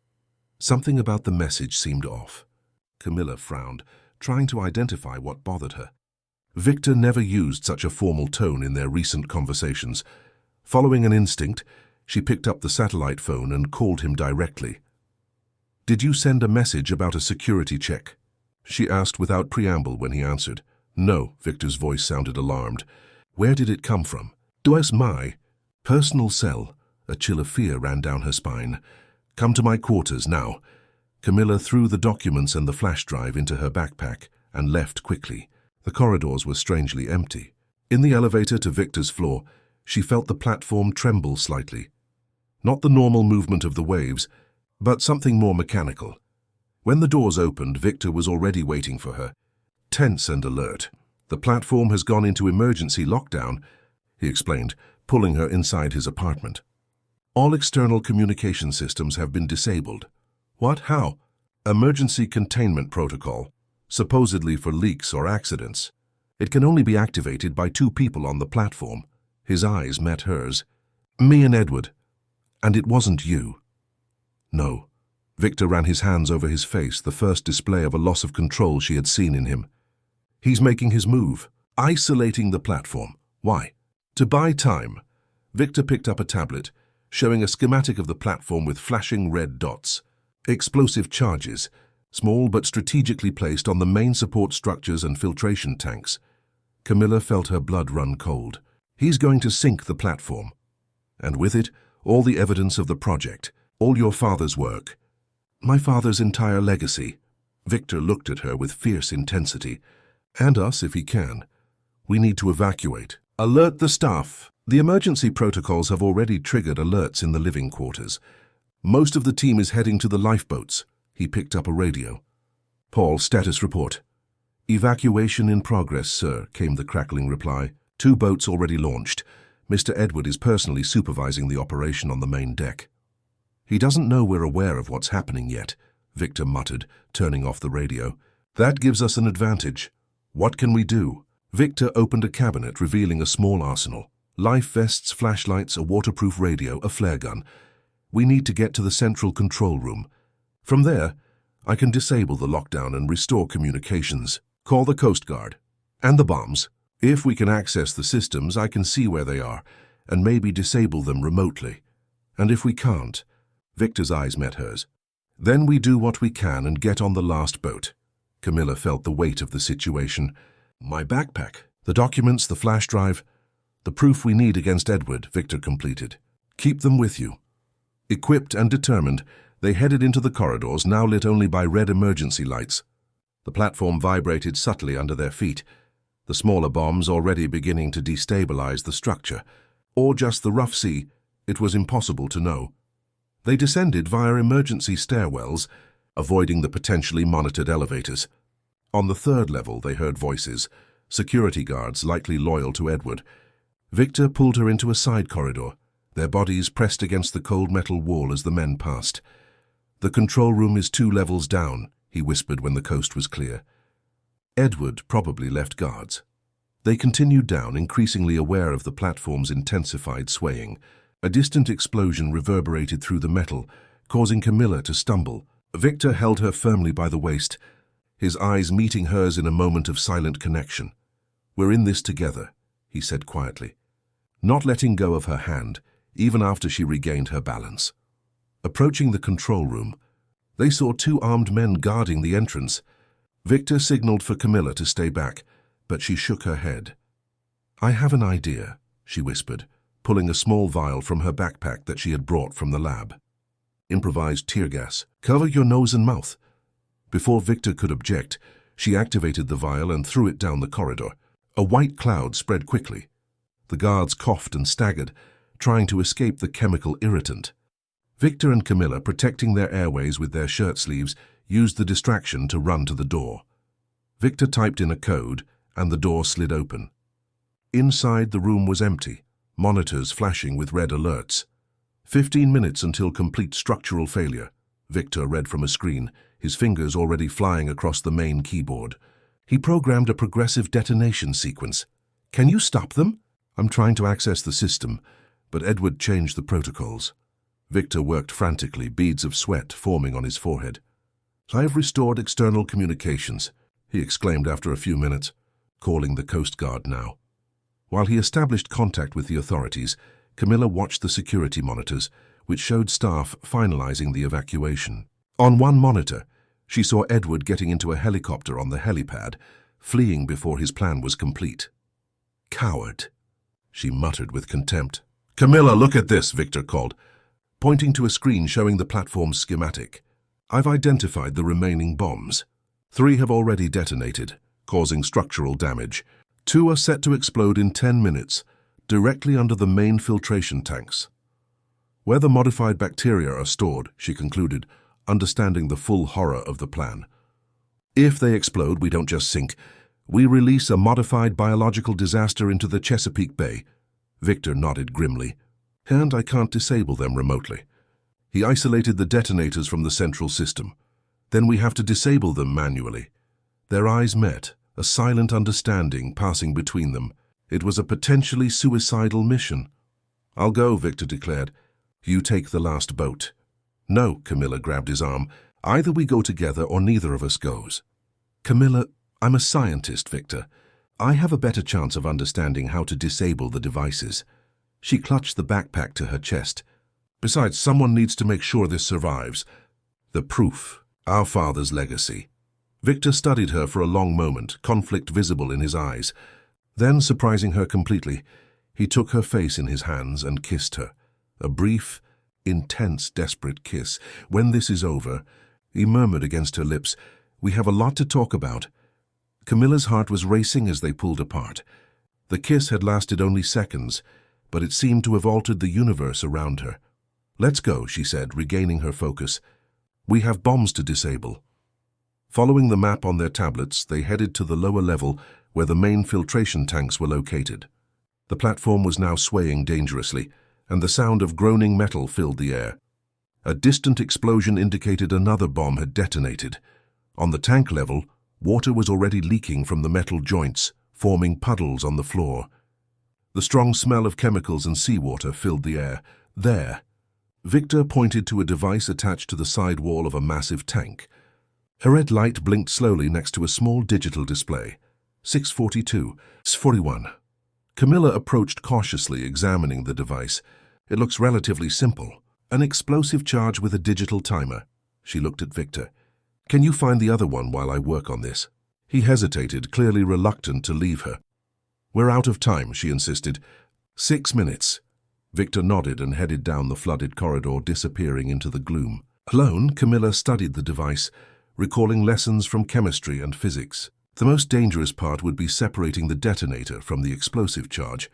Something about the message seemed off. Camilla frowned, trying to identify what bothered her. Victor never used such a formal tone in their recent conversations. Following an instinct, she picked up the satellite phone and called him directly. "Did you send a message about a security check?" she asked without preamble when he answered. "No," Victor's voice sounded alarmed. "Where did it come from?" "Does my personal cell." A chill of fear ran down her spine. "Come to my quarters now." Camilla threw the documents and the flash drive into her backpack and left quickly. The corridors were strangely empty. In the elevator to Victor's floor, she felt the platform tremble slightly. Not the normal movement of the waves, but something more mechanical. When the doors opened, Victor was already waiting for her. Tense and alert. "The platform has gone into emergency lockdown," he explained, pulling her inside his apartment. "All external communication systems have been disabled." "What? How?" "Emergency containment protocol, supposedly for leaks or accidents. It can only be activated by 2 people on the platform." His eyes met hers. "Me and Edward. And it wasn't you." "No." Victor ran his hands over his face, the first display of a loss of control she had seen in him. "He's making his move, isolating the platform. Why?" "To buy time." Victor picked up a tablet, showing a schematic of the platform with flashing red dots. Explosive charges, small but strategically placed on the main support structures and filtration tanks. Camilla felt her blood run cold. "He's going to sink the platform. And with it, all the evidence of the project, all your father's work." "My father's entire legacy." Victor looked at her with fierce intensity. "And us, if he can. We need to evacuate. Alert the staff." The emergency protocols have already triggered alerts in the living quarters. "Most of the team is heading to the lifeboats." He picked up a radio. "Paul, status report." "Evacuation in progress, sir," came the crackling reply. 2 boats already launched. Mr. Edward is personally supervising the operation on the main deck." "He doesn't know we're aware of what's happening yet," Victor muttered, turning off the radio. "That gives us an advantage. What can we do?" Victor opened a cabinet, revealing a small arsenal. Life vests, flashlights, a waterproof radio, a flare gun. "We need to get to the central control room. From there, I can disable the lockdown and restore communications. Call the Coast Guard. And the bombs. If we can access the systems, I can see where they are, and maybe disable them remotely. And if we can't," Victor's eyes met hers, "then we do what we can and get on the last boat." Camilla felt the weight of the situation. "My backpack. The documents, the flash drive, the proof we need against Edward," Victor completed. "Keep them with you." Equipped and determined, they headed into the corridors, now lit only by red emergency lights. The platform vibrated subtly under their feet, the smaller bombs already beginning to destabilize the structure. Or just the rough sea, it was impossible to know. They descended via emergency stairwells, avoiding the potentially monitored elevators. On the 3rd level, they heard voices, security guards likely loyal to Edward. Victor pulled her into a side corridor, their bodies pressed against the cold metal wall as the men passed. "The control room is 2 levels down," he whispered when the coast was clear. Edward probably left guards. They continued down, increasingly aware of the platform's intensified swaying. A distant explosion reverberated through the metal, causing Camilla to stumble. Victor held her firmly by the waist, his eyes meeting hers in a moment of silent connection. "We're in this together," he said quietly, not letting go of her hand, even after she regained her balance. Approaching the control room, they saw 2 armed men guarding the entrance. Victor signaled for Camilla to stay back, but she shook her head. "I have an idea," she whispered, pulling a small vial from her backpack that she had brought from the lab. "Improvised tear gas. Cover your nose and mouth." Before Victor could object, she activated the vial and threw it down the corridor. A white cloud spread quickly. The guards coughed and staggered, trying to escape the chemical irritant. Victor and Camilla, protecting their airways with their shirt sleeves, used the distraction to run to the door. Victor typed in a code, and the door slid open. Inside, the room was empty, monitors flashing with red alerts. 15 minutes until complete structural failure, Victor read from a screen, his fingers already flying across the main keyboard. He programmed a progressive detonation sequence. "Can you stop them?" "I'm trying to access the system, but Edward changed the protocols. Victor worked frantically, beads of sweat forming on his forehead. "I have restored external communications," he exclaimed after a few minutes, calling the Coast Guard now. While he established contact with the authorities, Camilla watched the security monitors, which showed staff finalizing the evacuation. On one monitor, she saw Edward getting into a helicopter on the helipad, fleeing before his plan was complete. "Coward," she muttered with contempt. "Camilla, look at this," Victor called, pointing to a screen showing the platform's schematic. "I've identified the remaining bombs. 3 have already detonated, causing structural damage. 2 are set to explode in 10 minutes, directly under the main filtration tanks. Where the modified bacteria are stored," she concluded, understanding the full horror of the plan. "If they explode, we don't just sink. We release a modified biological disaster into the Chesapeake Bay." Victor nodded grimly. "And I can't disable them remotely." He isolated the detonators from the central system. "Then we have to disable them manually." Their eyes met, a silent understanding passing between them. It was a potentially suicidal mission. "I'll go," Victor declared. "You take the last boat." "No," Camilla grabbed his arm. "Either we go together or neither of us goes." "Camilla, I'm a scientist, Victor. I have a better chance of understanding how to disable the devices." She clutched the backpack to her chest. "Besides, someone needs to make sure this survives. The proof, our father's legacy." Victor studied her for a long moment, conflict visible in his eyes. Then, surprising her completely, he took her face in his hands and kissed her. A brief, intense, desperate kiss. "When this is over," he murmured against her lips, "we have a lot to talk about." Camilla's heart was racing as they pulled apart. The kiss had lasted only seconds, but it seemed to have altered the universe around her. "Let's go," she said, regaining her focus. "We have bombs to disable." Following the map on their tablets, they headed to the lower level where the main filtration tanks were located. The platform was now swaying dangerously, and the sound of groaning metal filled the air. A distant explosion indicated another bomb had detonated. On the tank level, water was already leaking from the metal joints, forming puddles on the floor. The strong smell of chemicals and seawater filled the air. "There." Victor pointed to a device attached to the side wall of a massive tank. A red light blinked slowly next to a small digital display. 642, 641. Camilla approached cautiously, examining the device. "It looks relatively simple. An explosive charge with a digital timer." She looked at Victor. "Can you find the other one while I work on this?" He hesitated, clearly reluctant to leave her. "We're out of time," she insisted. 6 minutes. Victor nodded and headed down the flooded corridor, disappearing into the gloom. Alone, Camilla studied the device, recalling lessons from chemistry and physics. The most dangerous part would be separating the detonator from the explosive charge.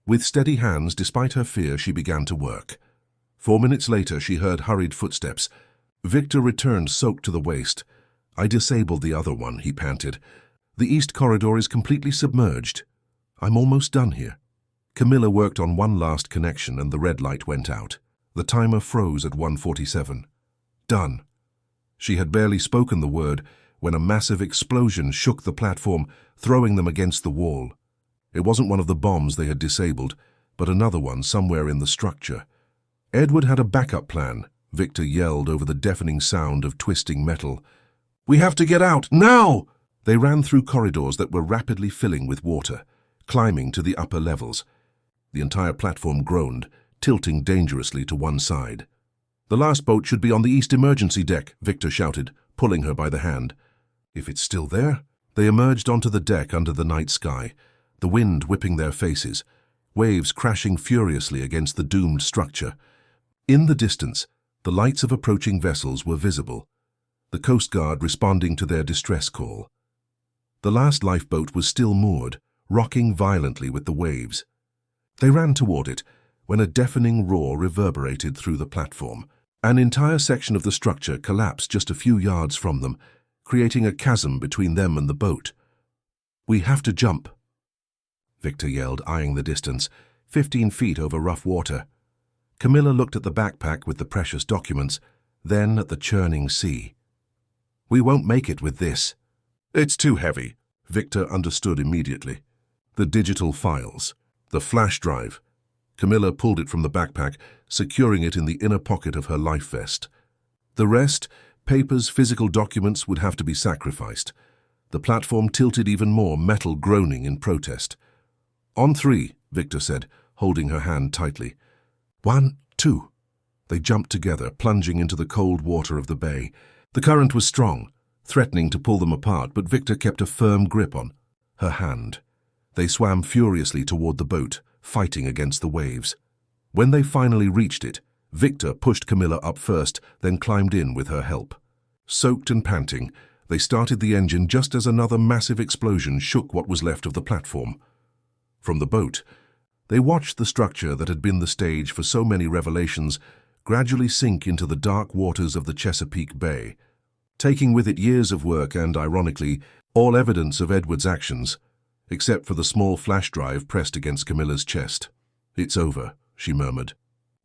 With steady hands, despite her fear, she began to work. 4 minutes later, she heard hurried footsteps. Victor returned, soaked to the waist. "I disabled the other one," he panted. "The east corridor is completely submerged. I'm almost done here." Camilla worked on one last connection and the red light went out. The timer froze at 1:47. "Done." She had barely spoken the word when a massive explosion shook the platform, throwing them against the wall. It wasn't one of the bombs they had disabled, but another one somewhere in the structure. Edward had a backup plan, Victor yelled over the deafening sound of twisting metal. "We have to get out, now!" They ran through corridors that were rapidly filling with water, climbing to the upper levels. The entire platform groaned, tilting dangerously to one side. "The last boat should be on the east emergency deck," Victor shouted, pulling her by the hand. "If it's still there?" They emerged onto the deck under the night sky, the wind whipping their faces, waves crashing furiously against the doomed structure. In the distance, the lights of approaching vessels were visible, the Coast Guard responding to their distress call. The last lifeboat was still moored, rocking violently with the waves. They ran toward it when a deafening roar reverberated through the platform. An entire section of the structure collapsed just a few yards from them, creating a chasm between them and the boat. "We have to jump," Victor yelled, eyeing the distance, 15 feet over rough water. Camilla looked at the backpack with the precious documents, then at the churning sea. "We won't make it with this." "It's too heavy," Victor understood immediately. The digital files, the flash drive. Camilla pulled it from the backpack, securing it in the inner pocket of her life vest. The rest, papers, physical documents, would have to be sacrificed. The platform tilted even more, metal groaning in protest. "On three," Victor said, holding her hand tightly. 1, 2. They jumped together, plunging into the cold water of the bay. The current was strong, threatening to pull them apart, but Victor kept a firm grip on her hand. They swam furiously toward the boat, fighting against the waves. When they finally reached it, Victor pushed Camilla up first, then climbed in with her help. Soaked and panting, they started the engine just as another massive explosion shook what was left of the platform. From the boat, they watched the structure that had been the stage for so many revelations gradually sink into the dark waters of the Chesapeake Bay, taking with it years of work and, ironically, all evidence of Edward's actions, except for the small flash drive pressed against Camilla's chest. "It's over," she murmured.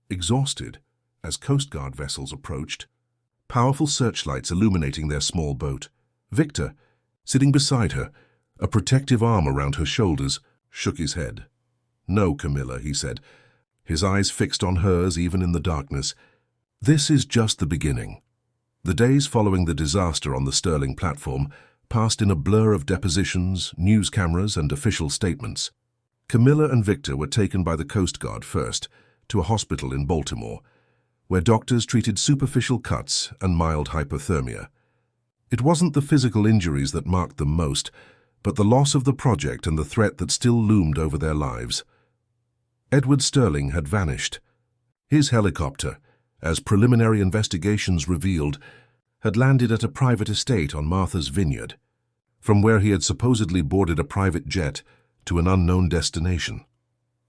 Exhausted, as Coast Guard vessels approached, powerful searchlights illuminating their small boat. Victor, sitting beside her, a protective arm around her shoulders, shook his head. "No, Camilla," he said, his eyes fixed on hers even in the darkness. "This is just the beginning." The days following the disaster on the Sterling platform passed in a blur of depositions, news cameras, and official statements. Camilla and Victor were taken by the Coast Guard first to a hospital in Baltimore, where doctors treated superficial cuts and mild hypothermia. It wasn't the physical injuries that marked them most, but the loss of the project and the threat that still loomed over their lives. Edward Sterling had vanished. His helicopter, as preliminary investigations revealed, had landed at a private estate on Martha's Vineyard, from where he had supposedly boarded a private jet to an unknown destination.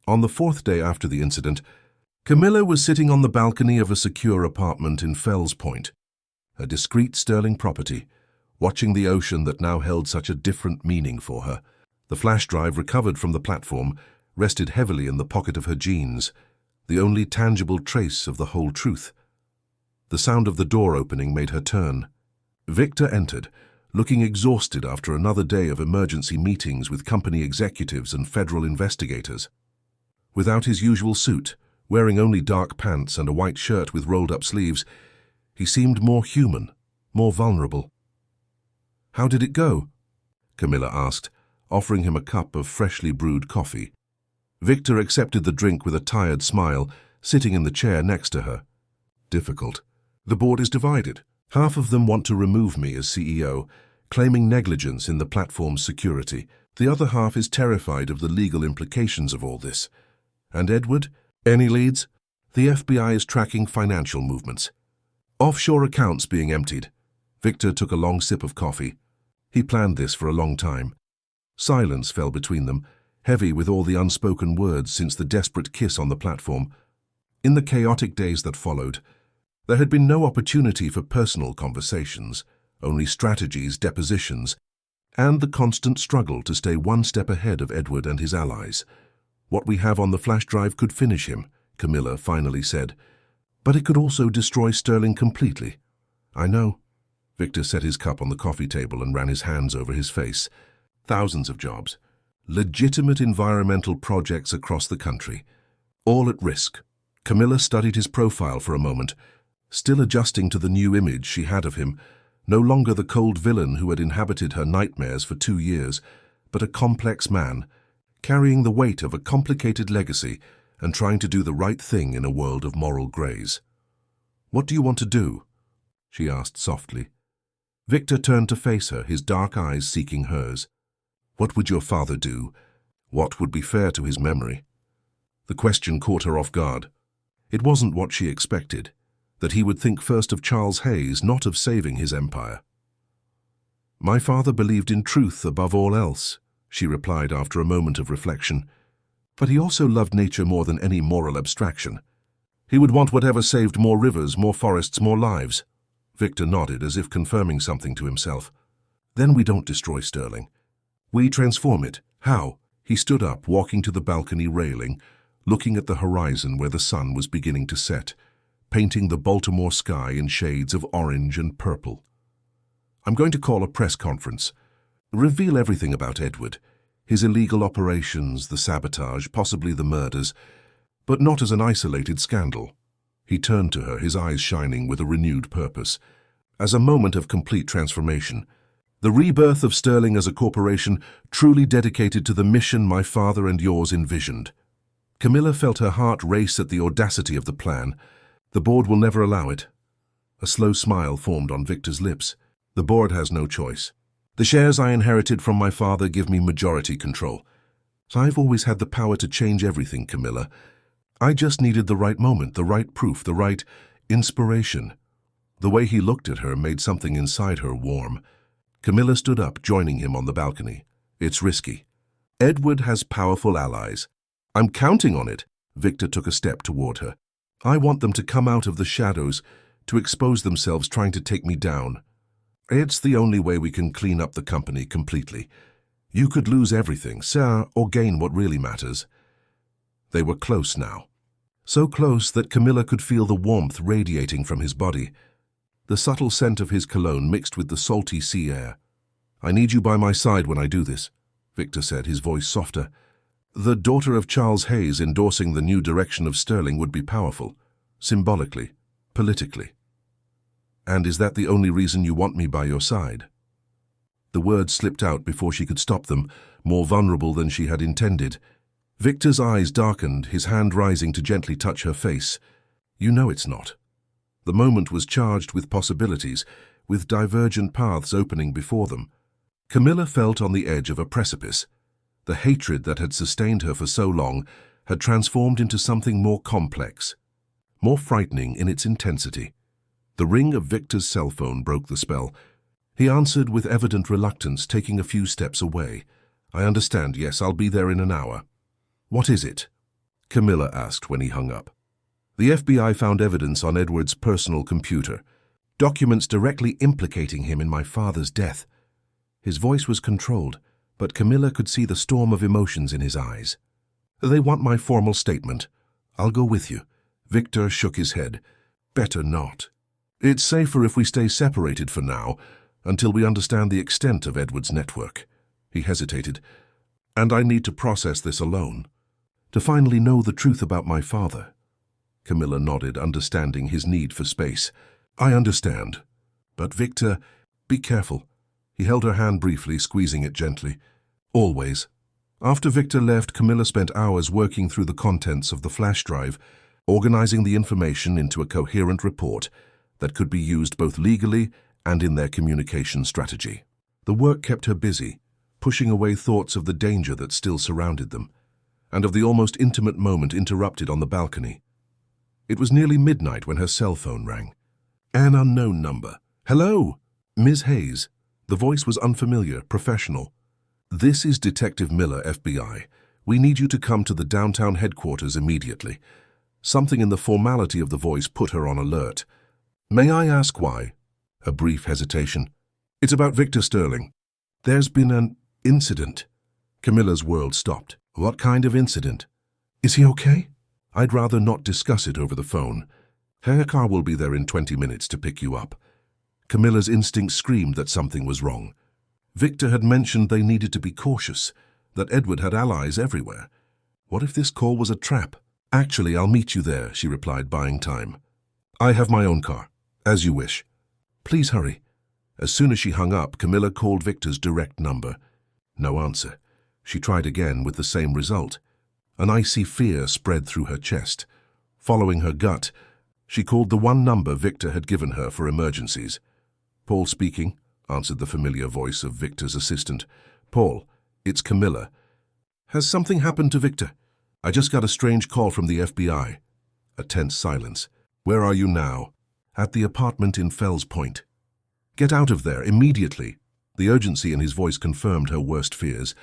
On the fourth day after the incident, Camilla was sitting on the balcony of a secure apartment in Fells Point, a discreet Sterling property, watching the ocean that now held such a different meaning for her. The flash drive recovered from the platform rested heavily in the pocket of her jeans, the only tangible trace of the whole truth. The sound of the door opening made her turn. Victor entered, looking exhausted after another day of emergency meetings with company executives and federal investigators. Without his usual suit, wearing only dark pants and a white shirt with rolled-up sleeves, he seemed more human, more vulnerable. "How did it go?" Camilla asked, offering him a cup of freshly brewed coffee. Victor accepted the drink with a tired smile, sitting in the chair next to her. "Difficult. The board is divided. Half of them want to remove me as CEO, claiming negligence in the platform's security. The other half is terrified of the legal implications of all this. And Edward? Any leads? The FBI is tracking financial movements. Offshore accounts being emptied." Victor took a long sip of coffee. He planned this for a long time. Silence fell between them, heavy with all the unspoken words since the desperate kiss on the platform. In the chaotic days that followed, there had been no opportunity for personal conversations, only strategies, depositions, and the constant struggle to stay one step ahead of Edward and his allies. "What we have on the flash drive could finish him," Camilla finally said, "but it could also destroy Sterling completely." "I know." Victor set his cup on the coffee table and ran his hands over his face. "Thousands of jobs. Legitimate environmental projects across the country. All at risk." Camilla studied his profile for a moment, still adjusting to the new image she had of him, no longer the cold villain who had inhabited her nightmares for 2 years, but a complex man, carrying the weight of a complicated legacy and trying to do the right thing in a world of moral grays. "What do you want to do?" she asked softly. Victor turned to face her, his dark eyes seeking hers. "What would your father do? What would be fair to his memory?" The question caught her off guard. It wasn't what she expected, that he would think first of Charles Hayes, not of saving his empire. "My father believed in truth above all else," she replied after a moment of reflection. "But he also loved nature more than any moral abstraction. He would want whatever saved more rivers, more forests, more lives." Victor nodded, as if confirming something to himself. "Then we don't destroy Sterling. We transform it." "How?" He stood up, walking to the balcony railing, looking at the horizon where the sun was beginning to set, painting the Baltimore sky in shades of orange and purple. "I'm going to call a press conference. Reveal everything about Edward, his illegal operations, the sabotage, possibly the murders. but not as an isolated scandal. He turned to her, his eyes shining with a renewed purpose. As a moment of complete transformation. The rebirth of Sterling as a corporation truly dedicated to the mission my father and yours envisioned. Camilla felt her heart race at the audacity of the plan. The board will never allow it. A slow smile formed on Victor's lips. The board has no choice. The shares I inherited from my father give me majority control. I've always had the power to change everything, Camilla. I just needed the right moment, the right proof, the right inspiration. The way he looked at her made something inside her warm. Camilla stood up, joining him on the balcony. It's risky. Edward has powerful allies. I'm counting on it. Victor took a step toward her. I want them to come out of the shadows, to expose themselves trying to take me down. It's the only way we can clean up the company completely. You could lose everything, sir, or gain what really matters. They were close now. So close that Camilla could feel the warmth radiating from his body. The subtle scent of his cologne mixed with the salty sea air. I need you by my side when I do this, Victor said, his voice softer. The daughter of Charles Hayes endorsing the new direction of Sterling would be powerful, symbolically, politically. And is that the only reason you want me by your side? The words slipped out before she could stop them, more vulnerable than she had intended. Victor's eyes darkened, his hand rising to gently touch her face. You know it's not. The moment was charged with possibilities, with divergent paths opening before them. Camilla felt on the edge of a precipice. The hatred that had sustained her for so long had transformed into something more complex, more frightening in its intensity. The ring of Victor's cell phone broke the spell. He answered with evident reluctance, taking a few steps away. I understand, yes, I'll be there in an hour. What is it? Camilla asked when he hung up. The FBI found evidence on Edward's personal computer, documents directly implicating him in my father's death. His voice was controlled, but Camilla could see the storm of emotions in his eyes. They want my formal statement. I'll go with you. Victor shook his head. Better not. It's safer if we stay separated for now, until we understand the extent of Edward's network. He hesitated. And I need to process this alone. To finally know the truth about my father. Camilla nodded, understanding his need for space. I understand. But Victor, be careful. He held her hand briefly, squeezing it gently. Always. After Victor left, Camilla spent hours working through the contents of the flash drive, organizing the information into a coherent report that could be used both legally and in their communication strategy. The work kept her busy, pushing away thoughts of the danger that still surrounded them, and of the almost intimate moment interrupted on the balcony. It was nearly midnight when her cell phone rang. An unknown number. Hello? Ms. Hayes. The voice was unfamiliar, professional. This is Detective Miller, FBI. We need you to come to the downtown headquarters immediately. Something in the formality of the voice put her on alert. May I ask why? A brief hesitation. It's about Victor Sterling. There's been an incident. Camilla's world stopped. What kind of incident? Is he okay? I'd rather not discuss it over the phone. Her car will be there in 20 minutes to pick you up. Camilla's instinct screamed that something was wrong. Victor had mentioned they needed to be cautious, that Edward had allies everywhere. What if this call was a trap? Actually, I'll meet you there, she replied, buying time. I have my own car. As you wish. Please hurry. As soon as she hung up, Camilla called Victor's direct number. No answer. She tried again with the same result. An icy fear spread through her chest. Following her gut, she called the one number Victor had given her for emergencies. Paul speaking, answered the familiar voice of Victor's assistant. Paul, it's Camilla. Has something happened to Victor? I just got a strange call from the FBI. A tense silence. Where are you now? At the apartment in Fells Point. Get out of there, immediately. The urgency in his voice confirmed her worst fears.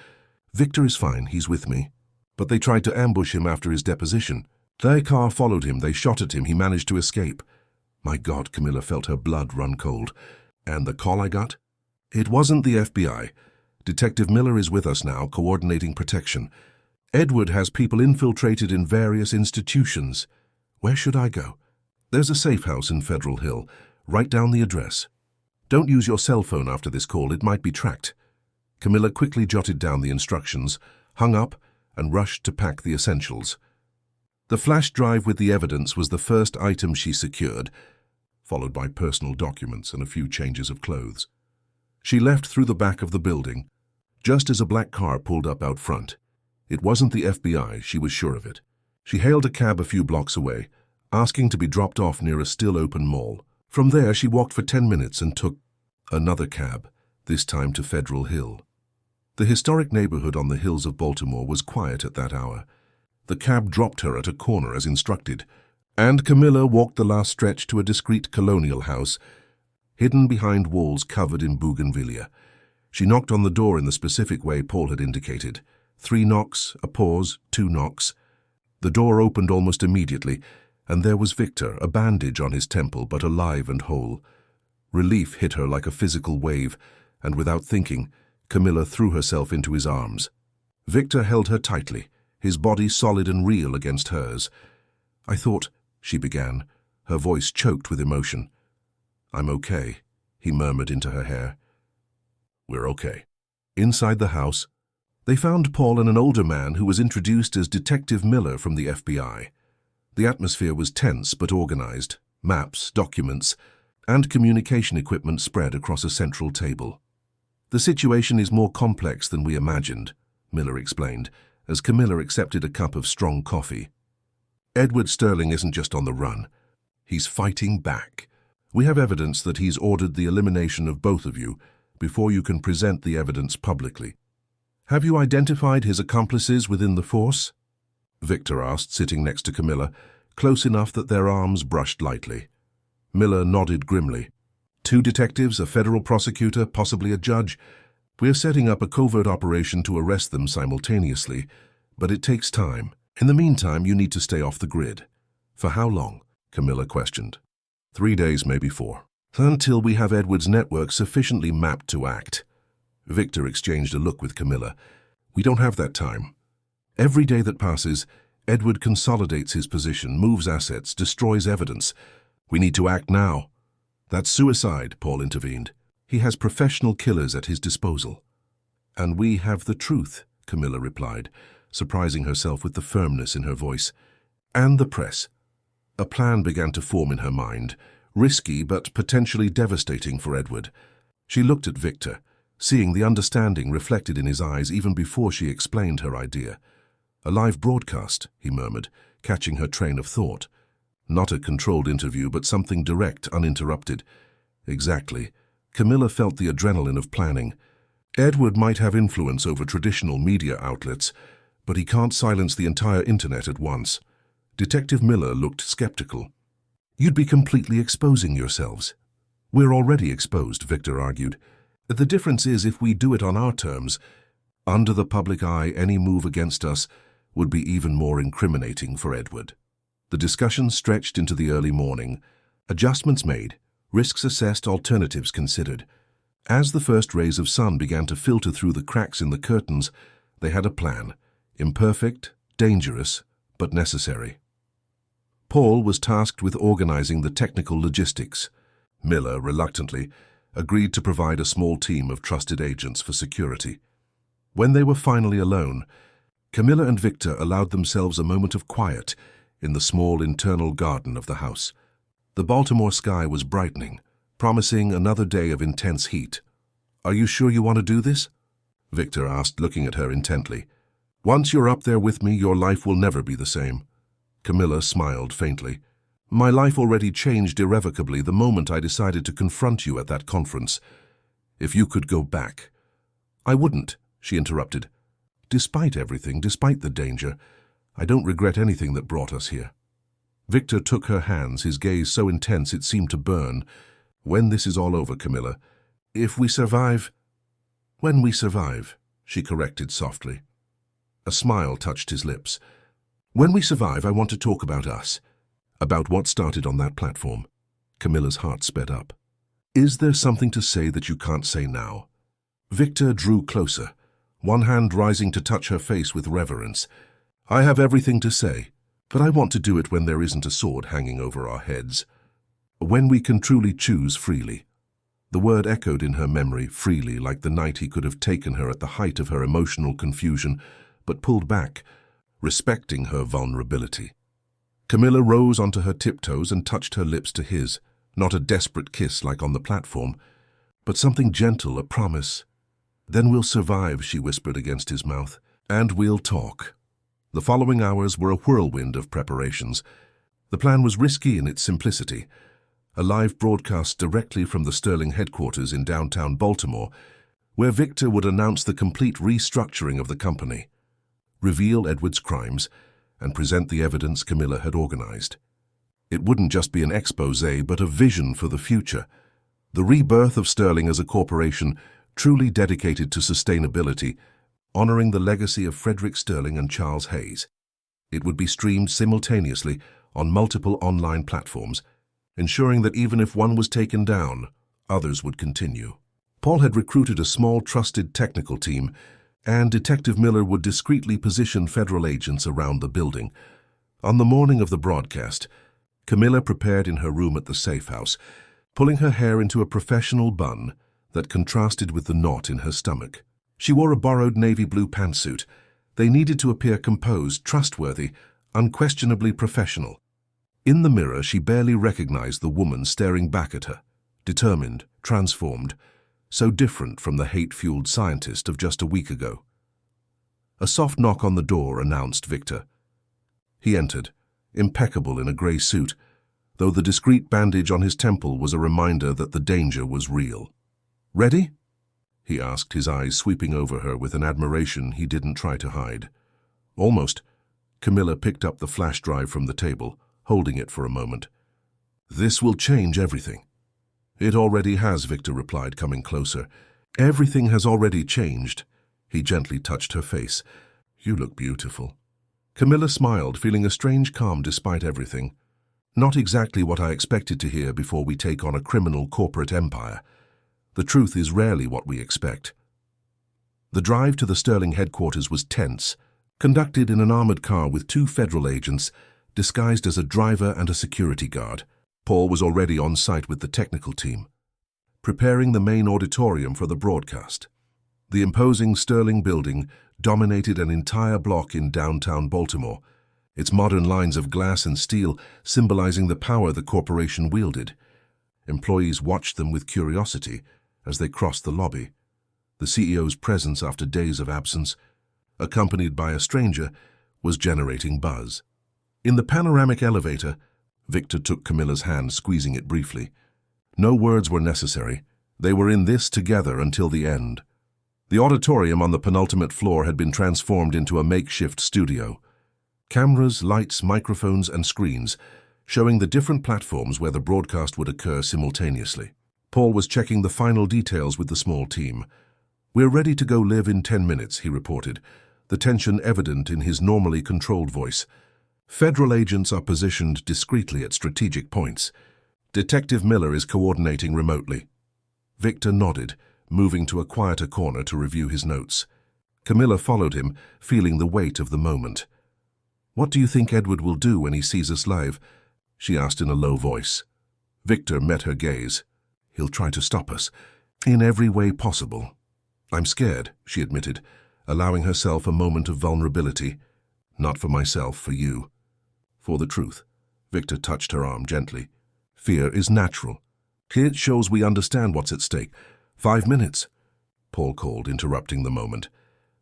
Victor is fine, he's with me. But they tried to ambush him after his deposition. Their car followed him, they shot at him, he managed to escape. My God, Camilla felt her blood run cold. And the call I got? It wasn't the FBI. Detective Miller is with us now, coordinating protection. Edward has people infiltrated in various institutions. Where should I go? There's a safe house in Federal Hill. Write down the address. Don't use your cell phone after this call, it might be tracked. Camilla quickly jotted down the instructions, hung up, and rushed to pack the essentials. The flash drive with the evidence was the first item she secured, followed by personal documents and a few changes of clothes. She left through the back of the building, just as a black car pulled up out front. It wasn't the FBI, she was sure of it. She hailed a cab a few blocks away, asking to be dropped off near a still-open mall. From there, she walked for 10 minutes and took another cab, this time to Federal Hill. The historic neighborhood on the hills of Baltimore was quiet at that hour. The cab dropped her at a corner as instructed, and Camilla walked the last stretch to a discreet colonial house, hidden behind walls covered in bougainvillea. She knocked on the door in the specific way Paul had indicated. 3 knocks, a pause, 2 knocks. The door opened almost immediately, and there was Victor, a bandage on his temple, but alive and whole. Relief hit her like a physical wave, and without thinking, Camilla threw herself into his arms. Victor held her tightly, his body solid and real against hers. "I thought," she began, her voice choked with emotion. "I'm okay," he murmured into her hair. "We're okay." Inside the house, they found Paul and an older man who was introduced as Detective Miller from the FBI. The atmosphere was tense but organized, maps, documents, and communication equipment spread across a central table. "The situation is more complex than we imagined," Miller explained, as Camilla accepted a cup of strong coffee. "Edward Sterling isn't just on the run. He's fighting back. We have evidence that he's ordered the elimination of both of you before you can present the evidence publicly. Have you identified his accomplices within the force?" Victor asked, sitting next to Camilla, close enough that their arms brushed lightly. Miller nodded grimly. 2 detectives, a federal prosecutor, possibly a judge. We're setting up a covert operation to arrest them simultaneously, but it takes time. In the meantime, you need to stay off the grid. For how long? Camilla questioned. 3 days, maybe 4. Until we have Edward's network sufficiently mapped to act. Victor exchanged a look with Camilla. We don't have that time. Every day that passes, Edward consolidates his position, moves assets, destroys evidence. We need to act now. That's suicide, Paul intervened. He has professional killers at his disposal. And we have the truth, Camilla replied, surprising herself with the firmness in her voice. And the press. A plan began to form in her mind, risky but potentially devastating for Edward. She looked at Victor, seeing the understanding reflected in his eyes even before she explained her idea. "A live broadcast," he murmured, catching her train of thought. Not a controlled interview, but something direct, uninterrupted. Exactly. Camilla felt the adrenaline of planning. Edward might have influence over traditional media outlets, but he can't silence the entire internet at once. Detective Miller looked skeptical. "You'd be completely exposing yourselves." "We're already exposed," Victor argued. "The difference is if we do it on our terms. Under the public eye, any move against us would be even more incriminating for Edward." The discussion stretched into the early morning. Adjustments made, risks assessed, alternatives considered. As the first rays of sun began to filter through the cracks in the curtains, they had a plan. Imperfect, dangerous, but necessary. Paul was tasked with organizing the technical logistics. Miller, reluctantly, agreed to provide a small team of trusted agents for security. When they were finally alone, Camilla and Victor allowed themselves a moment of quiet in the small internal garden of the house. The Baltimore sky was brightening, promising another day of intense heat. "Are you sure you want to do this?" Victor asked, looking at her intently. "Once you're up there with me, your life will never be the same." Camilla smiled faintly. "My life already changed irrevocably the moment I decided to confront you at that conference. If you could go back—" "I wouldn't," she interrupted. "Despite everything, despite the danger, I don't regret anything that brought us here." Victor took her hands, his gaze so intense it seemed to burn. "When this is all over, Camilla, if we survive—" "When we survive," she corrected softly. A smile touched his lips. "When we survive, I want to talk about us. About what started on that platform." Camilla's heart sped up. "Is there something to say that you can't say now?" Victor drew closer, one hand rising to touch her face with reverence. "I have everything to say, but I want to do it when there isn't a sword hanging over our heads. When we can truly choose freely." The word echoed in her memory, freely, like the night he could have taken her at the height of her emotional confusion, but pulled back, respecting her vulnerability. Camilla rose onto her tiptoes and touched her lips to his, not a desperate kiss like on the platform, but something gentle, a promise. "Then we'll survive," she whispered against his mouth, "and we'll talk." The following hours were a whirlwind of preparations. The plan was risky in its simplicity. A live broadcast directly from the Sterling headquarters in downtown Baltimore, where Victor would announce the complete restructuring of the company, reveal Edward's crimes, and present the evidence Camilla had organized. It wouldn't just be an exposé, but a vision for the future. The rebirth of Sterling as a corporation truly dedicated to sustainability, honoring the legacy of Frederick Sterling and Charles Hayes. It would be streamed simultaneously on multiple online platforms, ensuring that even if one was taken down, others would continue. Paul had recruited a small, trusted technical team, and Detective Miller would discreetly position federal agents around the building. On the morning of the broadcast, Camilla prepared in her room at the safe house, pulling her hair into a professional bun that contrasted with the knot in her stomach. She wore a borrowed navy blue pantsuit. They needed to appear composed, trustworthy, unquestionably professional. In the mirror, she barely recognized the woman staring back at her, determined, transformed, so different from the hate-fueled scientist of just a week ago. A soft knock on the door announced Victor. He entered, impeccable in a grey suit, though the discreet bandage on his temple was a reminder that the danger was real. "Ready?" he asked, his eyes sweeping over her with an admiration he didn't try to hide. "Almost." Camilla picked up the flash drive from the table, holding it for a moment. "This will change everything." "It already has," Victor replied, coming closer. "Everything has already changed." He gently touched her face. "You look beautiful." Camilla smiled, feeling a strange calm despite everything. "Not exactly what I expected to hear before we take on a criminal corporate empire. The truth is rarely what we expect." The drive to the Sterling headquarters was tense, conducted in an armored car with 2 federal agents, disguised as a driver and a security guard. Paul was already on site with the technical team, preparing the main auditorium for the broadcast. The imposing Sterling building dominated an entire block in downtown Baltimore, its modern lines of glass and steel symbolizing the power the corporation wielded. Employees watched them with curiosity as they crossed the lobby. The CEO's presence after days of absence, accompanied by a stranger, was generating buzz. In the panoramic elevator, Victor took Camilla's hand, squeezing it briefly. No words were necessary. They were in this together until the end. The auditorium on the penultimate floor had been transformed into a makeshift studio. Cameras, lights, microphones, and screens, showing the different platforms where the broadcast would occur simultaneously. Paul was checking the final details with the small team. "We're ready to go live in 10 minutes, he reported, the tension evident in his normally controlled voice. "Federal agents are positioned discreetly at strategic points. Detective Miller is coordinating remotely." Victor nodded, moving to a quieter corner to review his notes. Camilla followed him, feeling the weight of the moment. "What do you think Edward will do when he sees us live?" she asked in a low voice. Victor met her gaze. "He'll try to stop us, in every way possible." "I'm scared," she admitted, allowing herself a moment of vulnerability. "Not for myself, for you." "For the truth." Victor touched her arm gently. "Fear is natural. It shows we understand what's at stake." 5 minutes, Paul called, interrupting the moment.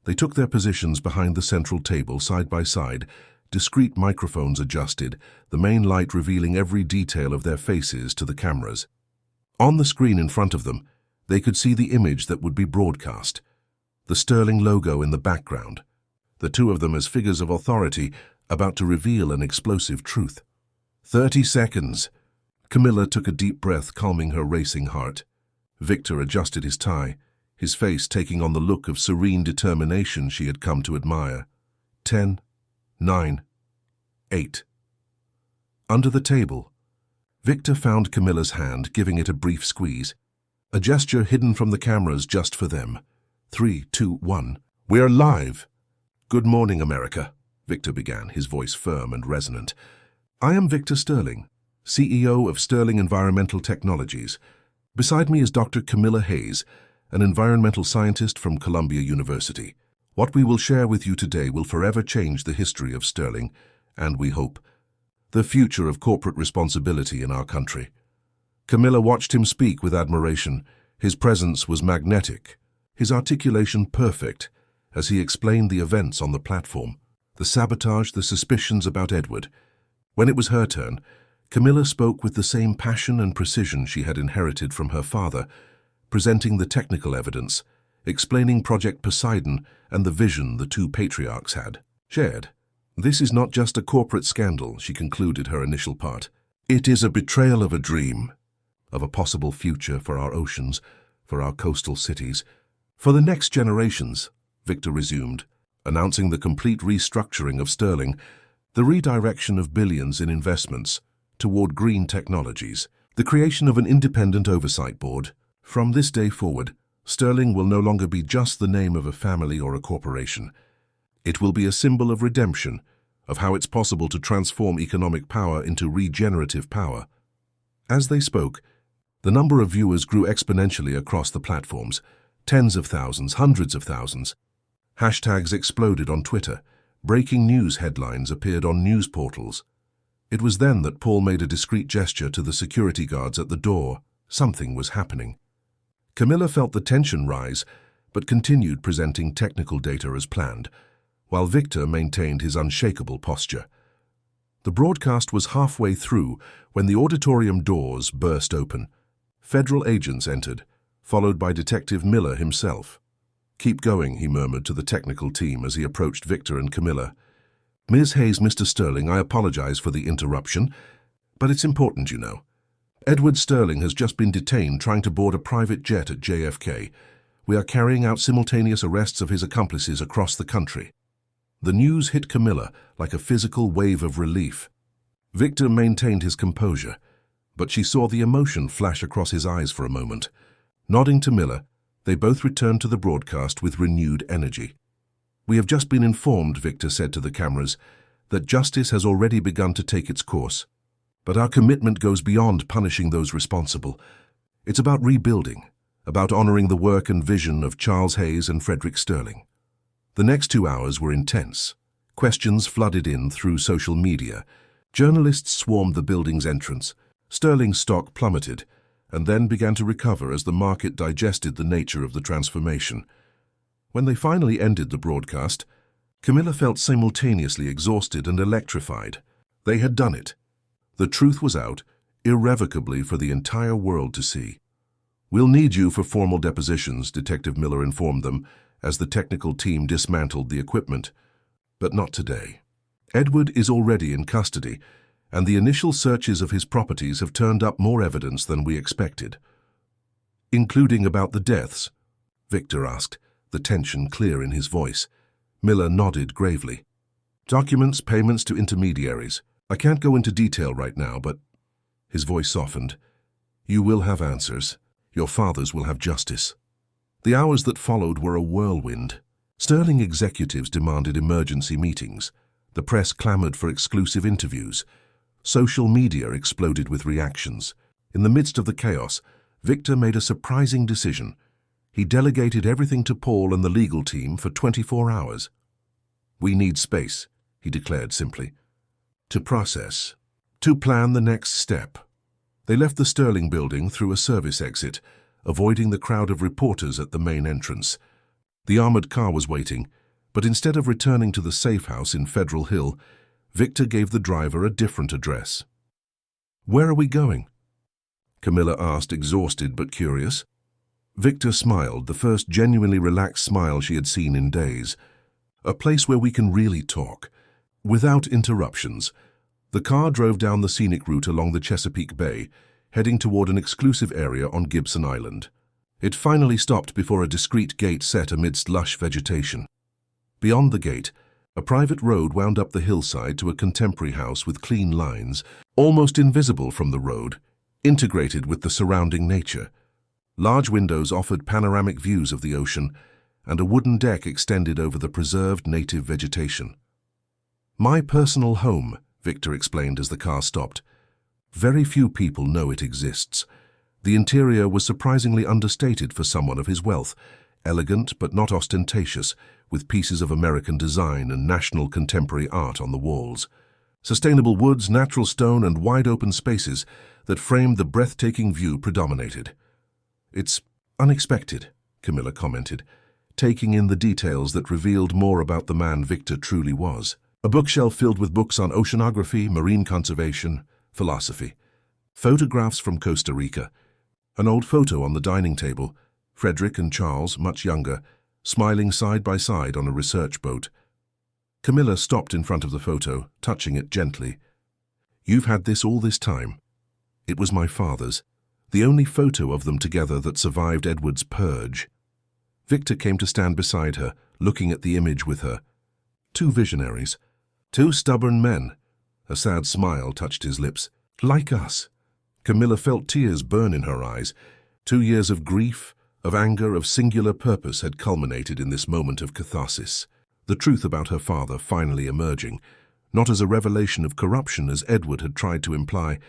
They took their positions behind the central table, side by side, discreet microphones adjusted, the main light revealing every detail of their faces to the cameras. On the screen in front of them, they could see the image that would be broadcast, the Sterling logo in the background, the 2 of them as figures of authority about to reveal an explosive truth. 30 seconds. Camilla took a deep breath, calming her racing heart. Victor adjusted his tie, his face taking on the look of serene determination she had come to admire. 10, 9, 8. Under the table, Victor found Camilla's hand, giving it a brief squeeze, a gesture hidden from the cameras just for them. 3, 2, 1. "We're live." "Good morning, America," Victor began, his voice firm and resonant. "I am Victor Sterling, CEO of Sterling Environmental Technologies. Beside me is Dr. Camilla Hayes, an environmental scientist from Columbia University. What we will share with you today will forever change the history of Sterling, and we hope, the future of corporate responsibility in our country. Camilla watched him speak with admiration. His presence was magnetic, his articulation perfect, as he explained the events on the platform, the sabotage, the suspicions about Edward. When it was her turn, Camilla spoke with the same passion and precision she had inherited from her father, presenting the technical evidence, explaining Project Poseidon and the vision the two patriarchs had shared. "This is not just a corporate scandal," she concluded her initial part. "It is a betrayal of a dream, of a possible future for our oceans, for our coastal cities, for the next generations," Victor resumed, announcing the complete restructuring of Sterling, the redirection of billions in investments toward green technologies, the creation of an independent oversight board. From this day forward, Sterling will no longer be just the name of a family or a corporation. It will be a symbol of redemption, of how it's possible to transform economic power into regenerative power. As they spoke, the number of viewers grew exponentially across the platforms, tens of thousands, hundreds of thousands. Hashtags exploded on Twitter. Breaking news headlines appeared on news portals. It was then that Paul made a discreet gesture to the security guards at the door. Something was happening. Camilla felt the tension rise, but continued presenting technical data as planned, while Victor maintained his unshakable posture. The broadcast was halfway through when the auditorium doors burst open. Federal agents entered, followed by Detective Miller himself. "Keep going," he murmured to the technical team as he approached Victor and Camilla. "Ms. Hayes, Mr. Sterling, I apologize for the interruption, but it's important, you know. Edward Sterling has just been detained trying to board a private jet at JFK. We are carrying out simultaneous arrests of his accomplices across the country." The news hit Camilla like a physical wave of relief. Victor maintained his composure, but she saw the emotion flash across his eyes for a moment. Nodding to Miller, they both returned to the broadcast with renewed energy. "We have just been informed," Victor said to the cameras, "that justice has already begun to take its course. But our commitment goes beyond punishing those responsible. It's about rebuilding, about honoring the work and vision of Charles Hayes and Frederick Sterling." The next 2 hours were intense. Questions flooded in through social media. Journalists swarmed the building's entrance. Sterling's stock plummeted, and then began to recover as the market digested the nature of the transformation. When they finally ended the broadcast, Camilla felt simultaneously exhausted and electrified. They had done it. The truth was out, irrevocably for the entire world to see. "We'll need you for formal depositions," Detective Miller informed them as the technical team dismantled the equipment. "But not today. Edward is already in custody, and the initial searches of his properties have turned up more evidence than we expected." "Including about the deaths?" Victor asked, the tension clear in his voice. Miller nodded gravely. "Documents, payments to intermediaries. I can't go into detail right now, but—" His voice softened. "You will have answers. Your fathers will have justice." The hours that followed were a whirlwind. Sterling executives demanded emergency meetings. The press clamored for exclusive interviews. Social media exploded with reactions. In the midst of the chaos, Victor made a surprising decision. He delegated everything to Paul and the legal team for 24 hours. "We need space," he declared simply, "to process, to plan the next step." They left the Sterling building through a service exit, avoiding the crowd of reporters at the main entrance. The armored car was waiting, but instead of returning to the safe house in Federal Hill, Victor gave the driver a different address. "Where are we going?" Camilla asked, exhausted but curious. Victor smiled, the first genuinely relaxed smile she had seen in days. "A place where we can really talk, without interruptions." The car drove down the scenic route along the Chesapeake Bay, heading toward an exclusive area on Gibson Island. It finally stopped before a discreet gate set amidst lush vegetation. Beyond the gate, a private road wound up the hillside to a contemporary house with clean lines, almost invisible from the road, integrated with the surrounding nature. Large windows offered panoramic views of the ocean, and a wooden deck extended over the preserved native vegetation. "My personal home," Victor explained as the car stopped. "Very few people know it exists." The interior was surprisingly understated for someone of his wealth, elegant but not ostentatious, with pieces of American design and national contemporary art on the walls. Sustainable woods, natural stone, and wide-open spaces that framed the breathtaking view predominated. "It's unexpected," Camilla commented, taking in the details that revealed more about the man Victor truly was. A bookshelf filled with books on oceanography, marine conservation, philosophy. Photographs from Costa Rica. An old photo on the dining table, Frederick and Charles, much younger, smiling side by side on a research boat. Camilla stopped in front of the photo, touching it gently. "You've had this all this time." It was my father's, the only photo of them together that survived Edward's purge. Victor came to stand beside her, looking at the image with her. Two visionaries. Two stubborn men. A sad smile touched his lips. "Like us." Camilla felt tears burn in her eyes. 2 years of grief, of anger, of singular purpose had culminated in this moment of catharsis. The truth about her father finally emerging, not as a revelation of corruption as Edward had tried to imply,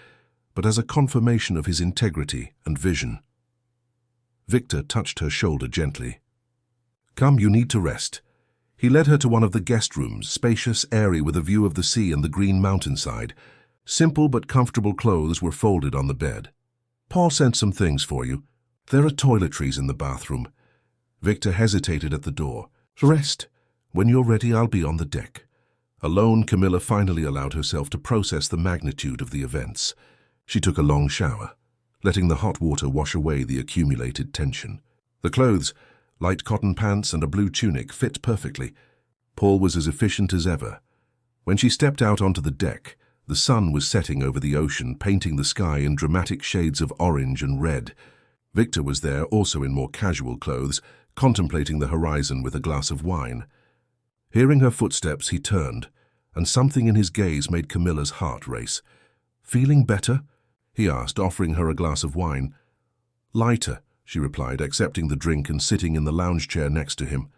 but as a confirmation of his integrity and vision. Victor touched her shoulder gently. "Come, you need to rest." He led her to one of the guest rooms, spacious, airy, with a view of the sea and the green mountainside. Simple but comfortable clothes were folded on the bed. "Paul sent some things for you. There are toiletries in the bathroom." Victor hesitated at the door. "Rest. When you're ready, I'll be on the deck." Alone, Camilla finally allowed herself to process the magnitude of the events. She took a long shower, letting the hot water wash away the accumulated tension. The clothes, light cotton pants and a blue tunic, fit perfectly. Paul was as efficient as ever. When she stepped out onto the deck, the sun was setting over the ocean, painting the sky in dramatic shades of orange and red. Victor was there, also in more casual clothes, contemplating the horizon with a glass of wine. Hearing her footsteps, he turned, and something in his gaze made Camilla's heart race. "Feeling better?" he asked, offering her a glass of wine. "Lighter," she replied, accepting the drink and sitting in the lounge chair next to him.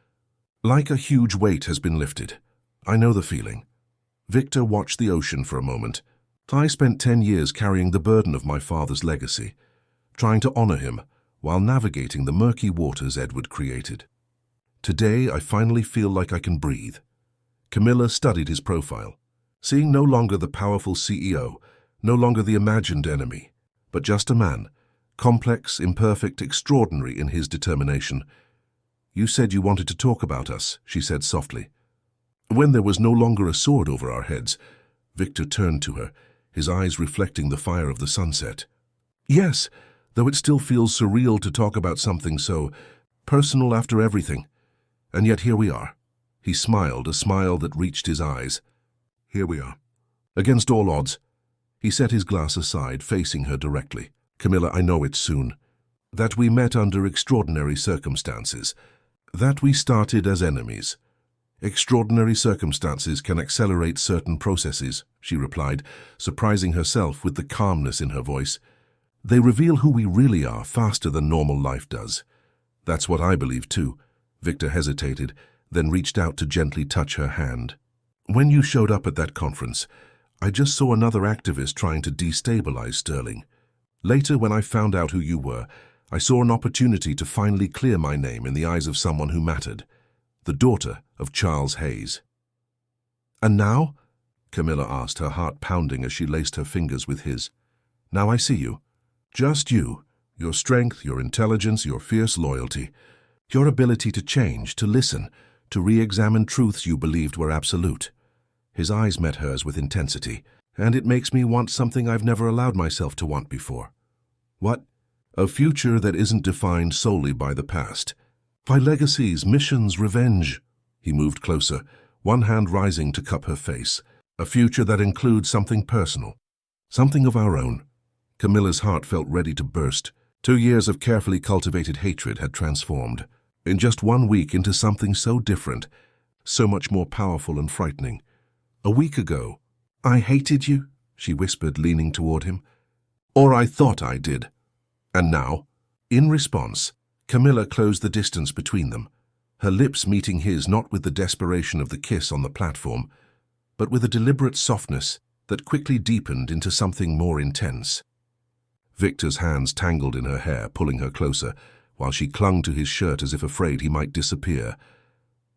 "Like a huge weight has been lifted. I know the feeling." Victor watched the ocean for a moment. "I spent 10 years carrying the burden of my father's legacy, trying to honor him while navigating the murky waters Edward created. Today, I finally feel like I can breathe." Camilla studied his profile, seeing no longer the powerful CEO, no longer the imagined enemy, but just a man, complex, imperfect, extraordinary in his determination. "You said you wanted to talk about us," she said softly. When there was no longer a sword over our heads, Victor turned to her, his eyes reflecting the fire of the sunset. "Yes, though it still feels surreal to talk about something so personal after everything. And yet here we are." He smiled, a smile that reached his eyes. "Here we are. Against all odds." He set his glass aside, facing her directly. "Camilla, I know it's soon. That we met under extraordinary circumstances. That we started as enemies. Extraordinary circumstances can accelerate certain processes," she replied, surprising herself with the calmness in her voice. "They reveal who we really are faster than normal life does." "That's what I believe too." Victor hesitated, then reached out to gently touch her hand. "When you showed up at that conference, I just saw another activist trying to destabilize Sterling. Later, when I found out who you were, I saw an opportunity to finally clear my name in the eyes of someone who mattered, the daughter of Charles Hayes." "And now?" Camilla asked, her heart pounding as she laced her fingers with his. "Now I see you. Just you, your strength, your intelligence, your fierce loyalty. Your ability to change, to listen, to re-examine truths you believed were absolute." His eyes met hers with intensity. "And it makes me want something I've never allowed myself to want before." "What?" "A future that isn't defined solely by the past. By legacies, missions, revenge." He moved closer, one hand rising to cup her face. "A future that includes something personal, something of our own." Camilla's heart felt ready to burst. 2 years of carefully cultivated hatred had transformed, in just 1 week, into something so different, so much more powerful and frightening. A week ago, "I hated you," she whispered, leaning toward him. "Or I thought I did." And now, in response, Camilla closed the distance between them, her lips meeting his not with the desperation of the kiss on the platform, but with a deliberate softness that quickly deepened into something more intense. Victor's hands tangled in her hair, pulling her closer, while she clung to his shirt as if afraid he might disappear.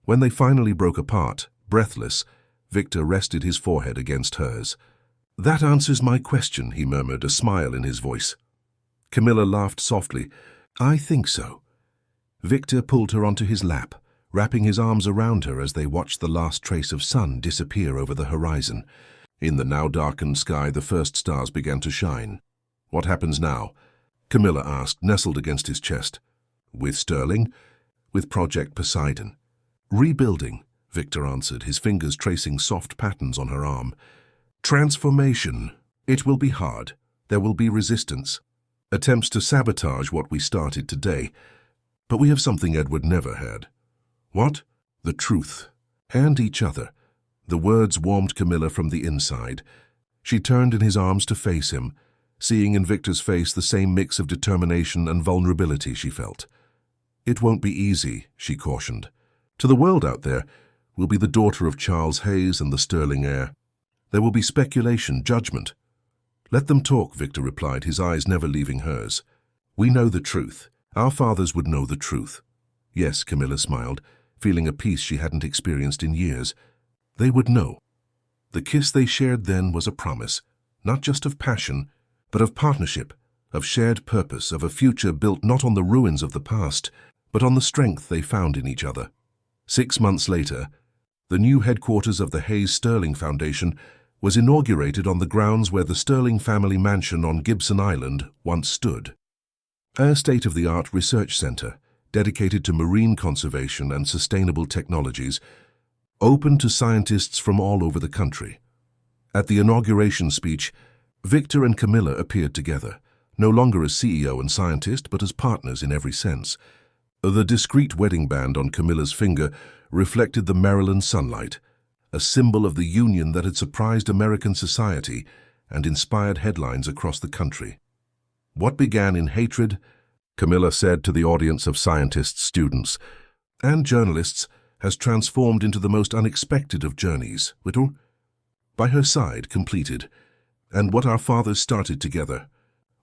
When they finally broke apart, breathless, Victor rested his forehead against hers. "That answers my question," he murmured, a smile in his voice. Camilla laughed softly. "I think so." Victor pulled her onto his lap, wrapping his arms around her as they watched the last trace of sun disappear over the horizon. In the now darkened sky, the first stars began to shine. "What happens now?" Camilla asked, nestled against his chest. "With Sterling?" "With Project Poseidon." "Rebuilding," Victor answered, his fingers tracing soft patterns on her arm. "Transformation. It will be hard. There will be resistance. Attempts to sabotage what we started today. But we have something Edward never had." "What?" "The truth. And each other." The words warmed Camilla from the inside. She turned in his arms to face him, seeing in Victor's face the same mix of determination and vulnerability she felt. "It won't be easy," she cautioned. "To the world out there, we'll be the daughter of Charles Hayes and the Sterling heir. There will be speculation, judgment." "Let them talk," Victor replied, his eyes never leaving hers. "We know the truth. Our fathers would know the truth." "Yes," Camilla smiled, feeling a peace she hadn't experienced in years. They would know. The kiss they shared then was a promise, not just of passion, but of partnership, of shared purpose, of a future built not on the ruins of the past, but on the strength they found in each other. 6 months later, the new headquarters of the Hayes Sterling Foundation was inaugurated on the grounds where the Sterling family mansion on Gibson Island once stood. A state-of-the-art research center, dedicated to marine conservation and sustainable technologies, open to scientists from all over the country. At the inauguration speech, Victor and Camilla appeared together, no longer as CEO and scientist, but as partners in every sense. The discreet wedding band on Camilla's finger reflected the Maryland sunlight, a symbol of the union that had surprised American society and inspired headlines across the country. "What began in hatred," Camilla said to the audience of scientists, students, and journalists, has transformed into the most unexpected of journeys, Whittle. By her side, completed, and what our fathers started together,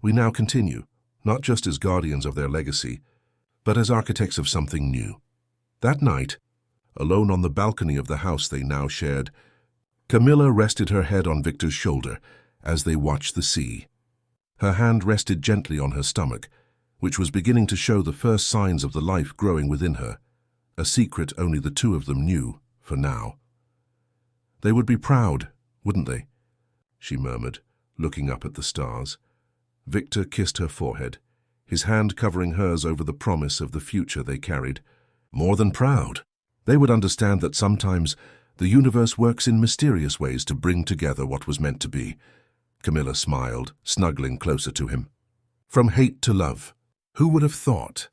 we now continue, not just as guardians of their legacy, but as architects of something new. That night, alone on the balcony of the house they now shared, Camilla rested her head on Victor's shoulder as they watched the sea. Her hand rested gently on her stomach, which was beginning to show the first signs of the life growing within her. A secret only the two of them knew, for now. "They would be proud, wouldn't they?" she murmured, looking up at the stars. Victor kissed her forehead, his hand covering hers over the promise of the future they carried. "More than proud. They would understand that sometimes the universe works in mysterious ways to bring together what was meant to be." Camilla smiled, snuggling closer to him. "From hate to love. Who would have thought?"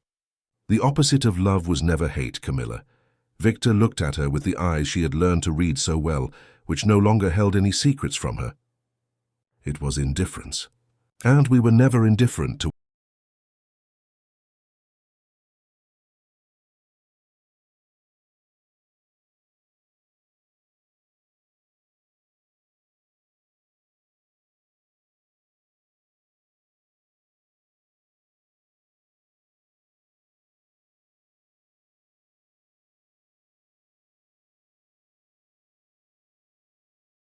"The opposite of love was never hate, Camilla." Victor looked at her with the eyes she had learned to read so well, which no longer held any secrets from her. "It was indifference. And we were never indifferent to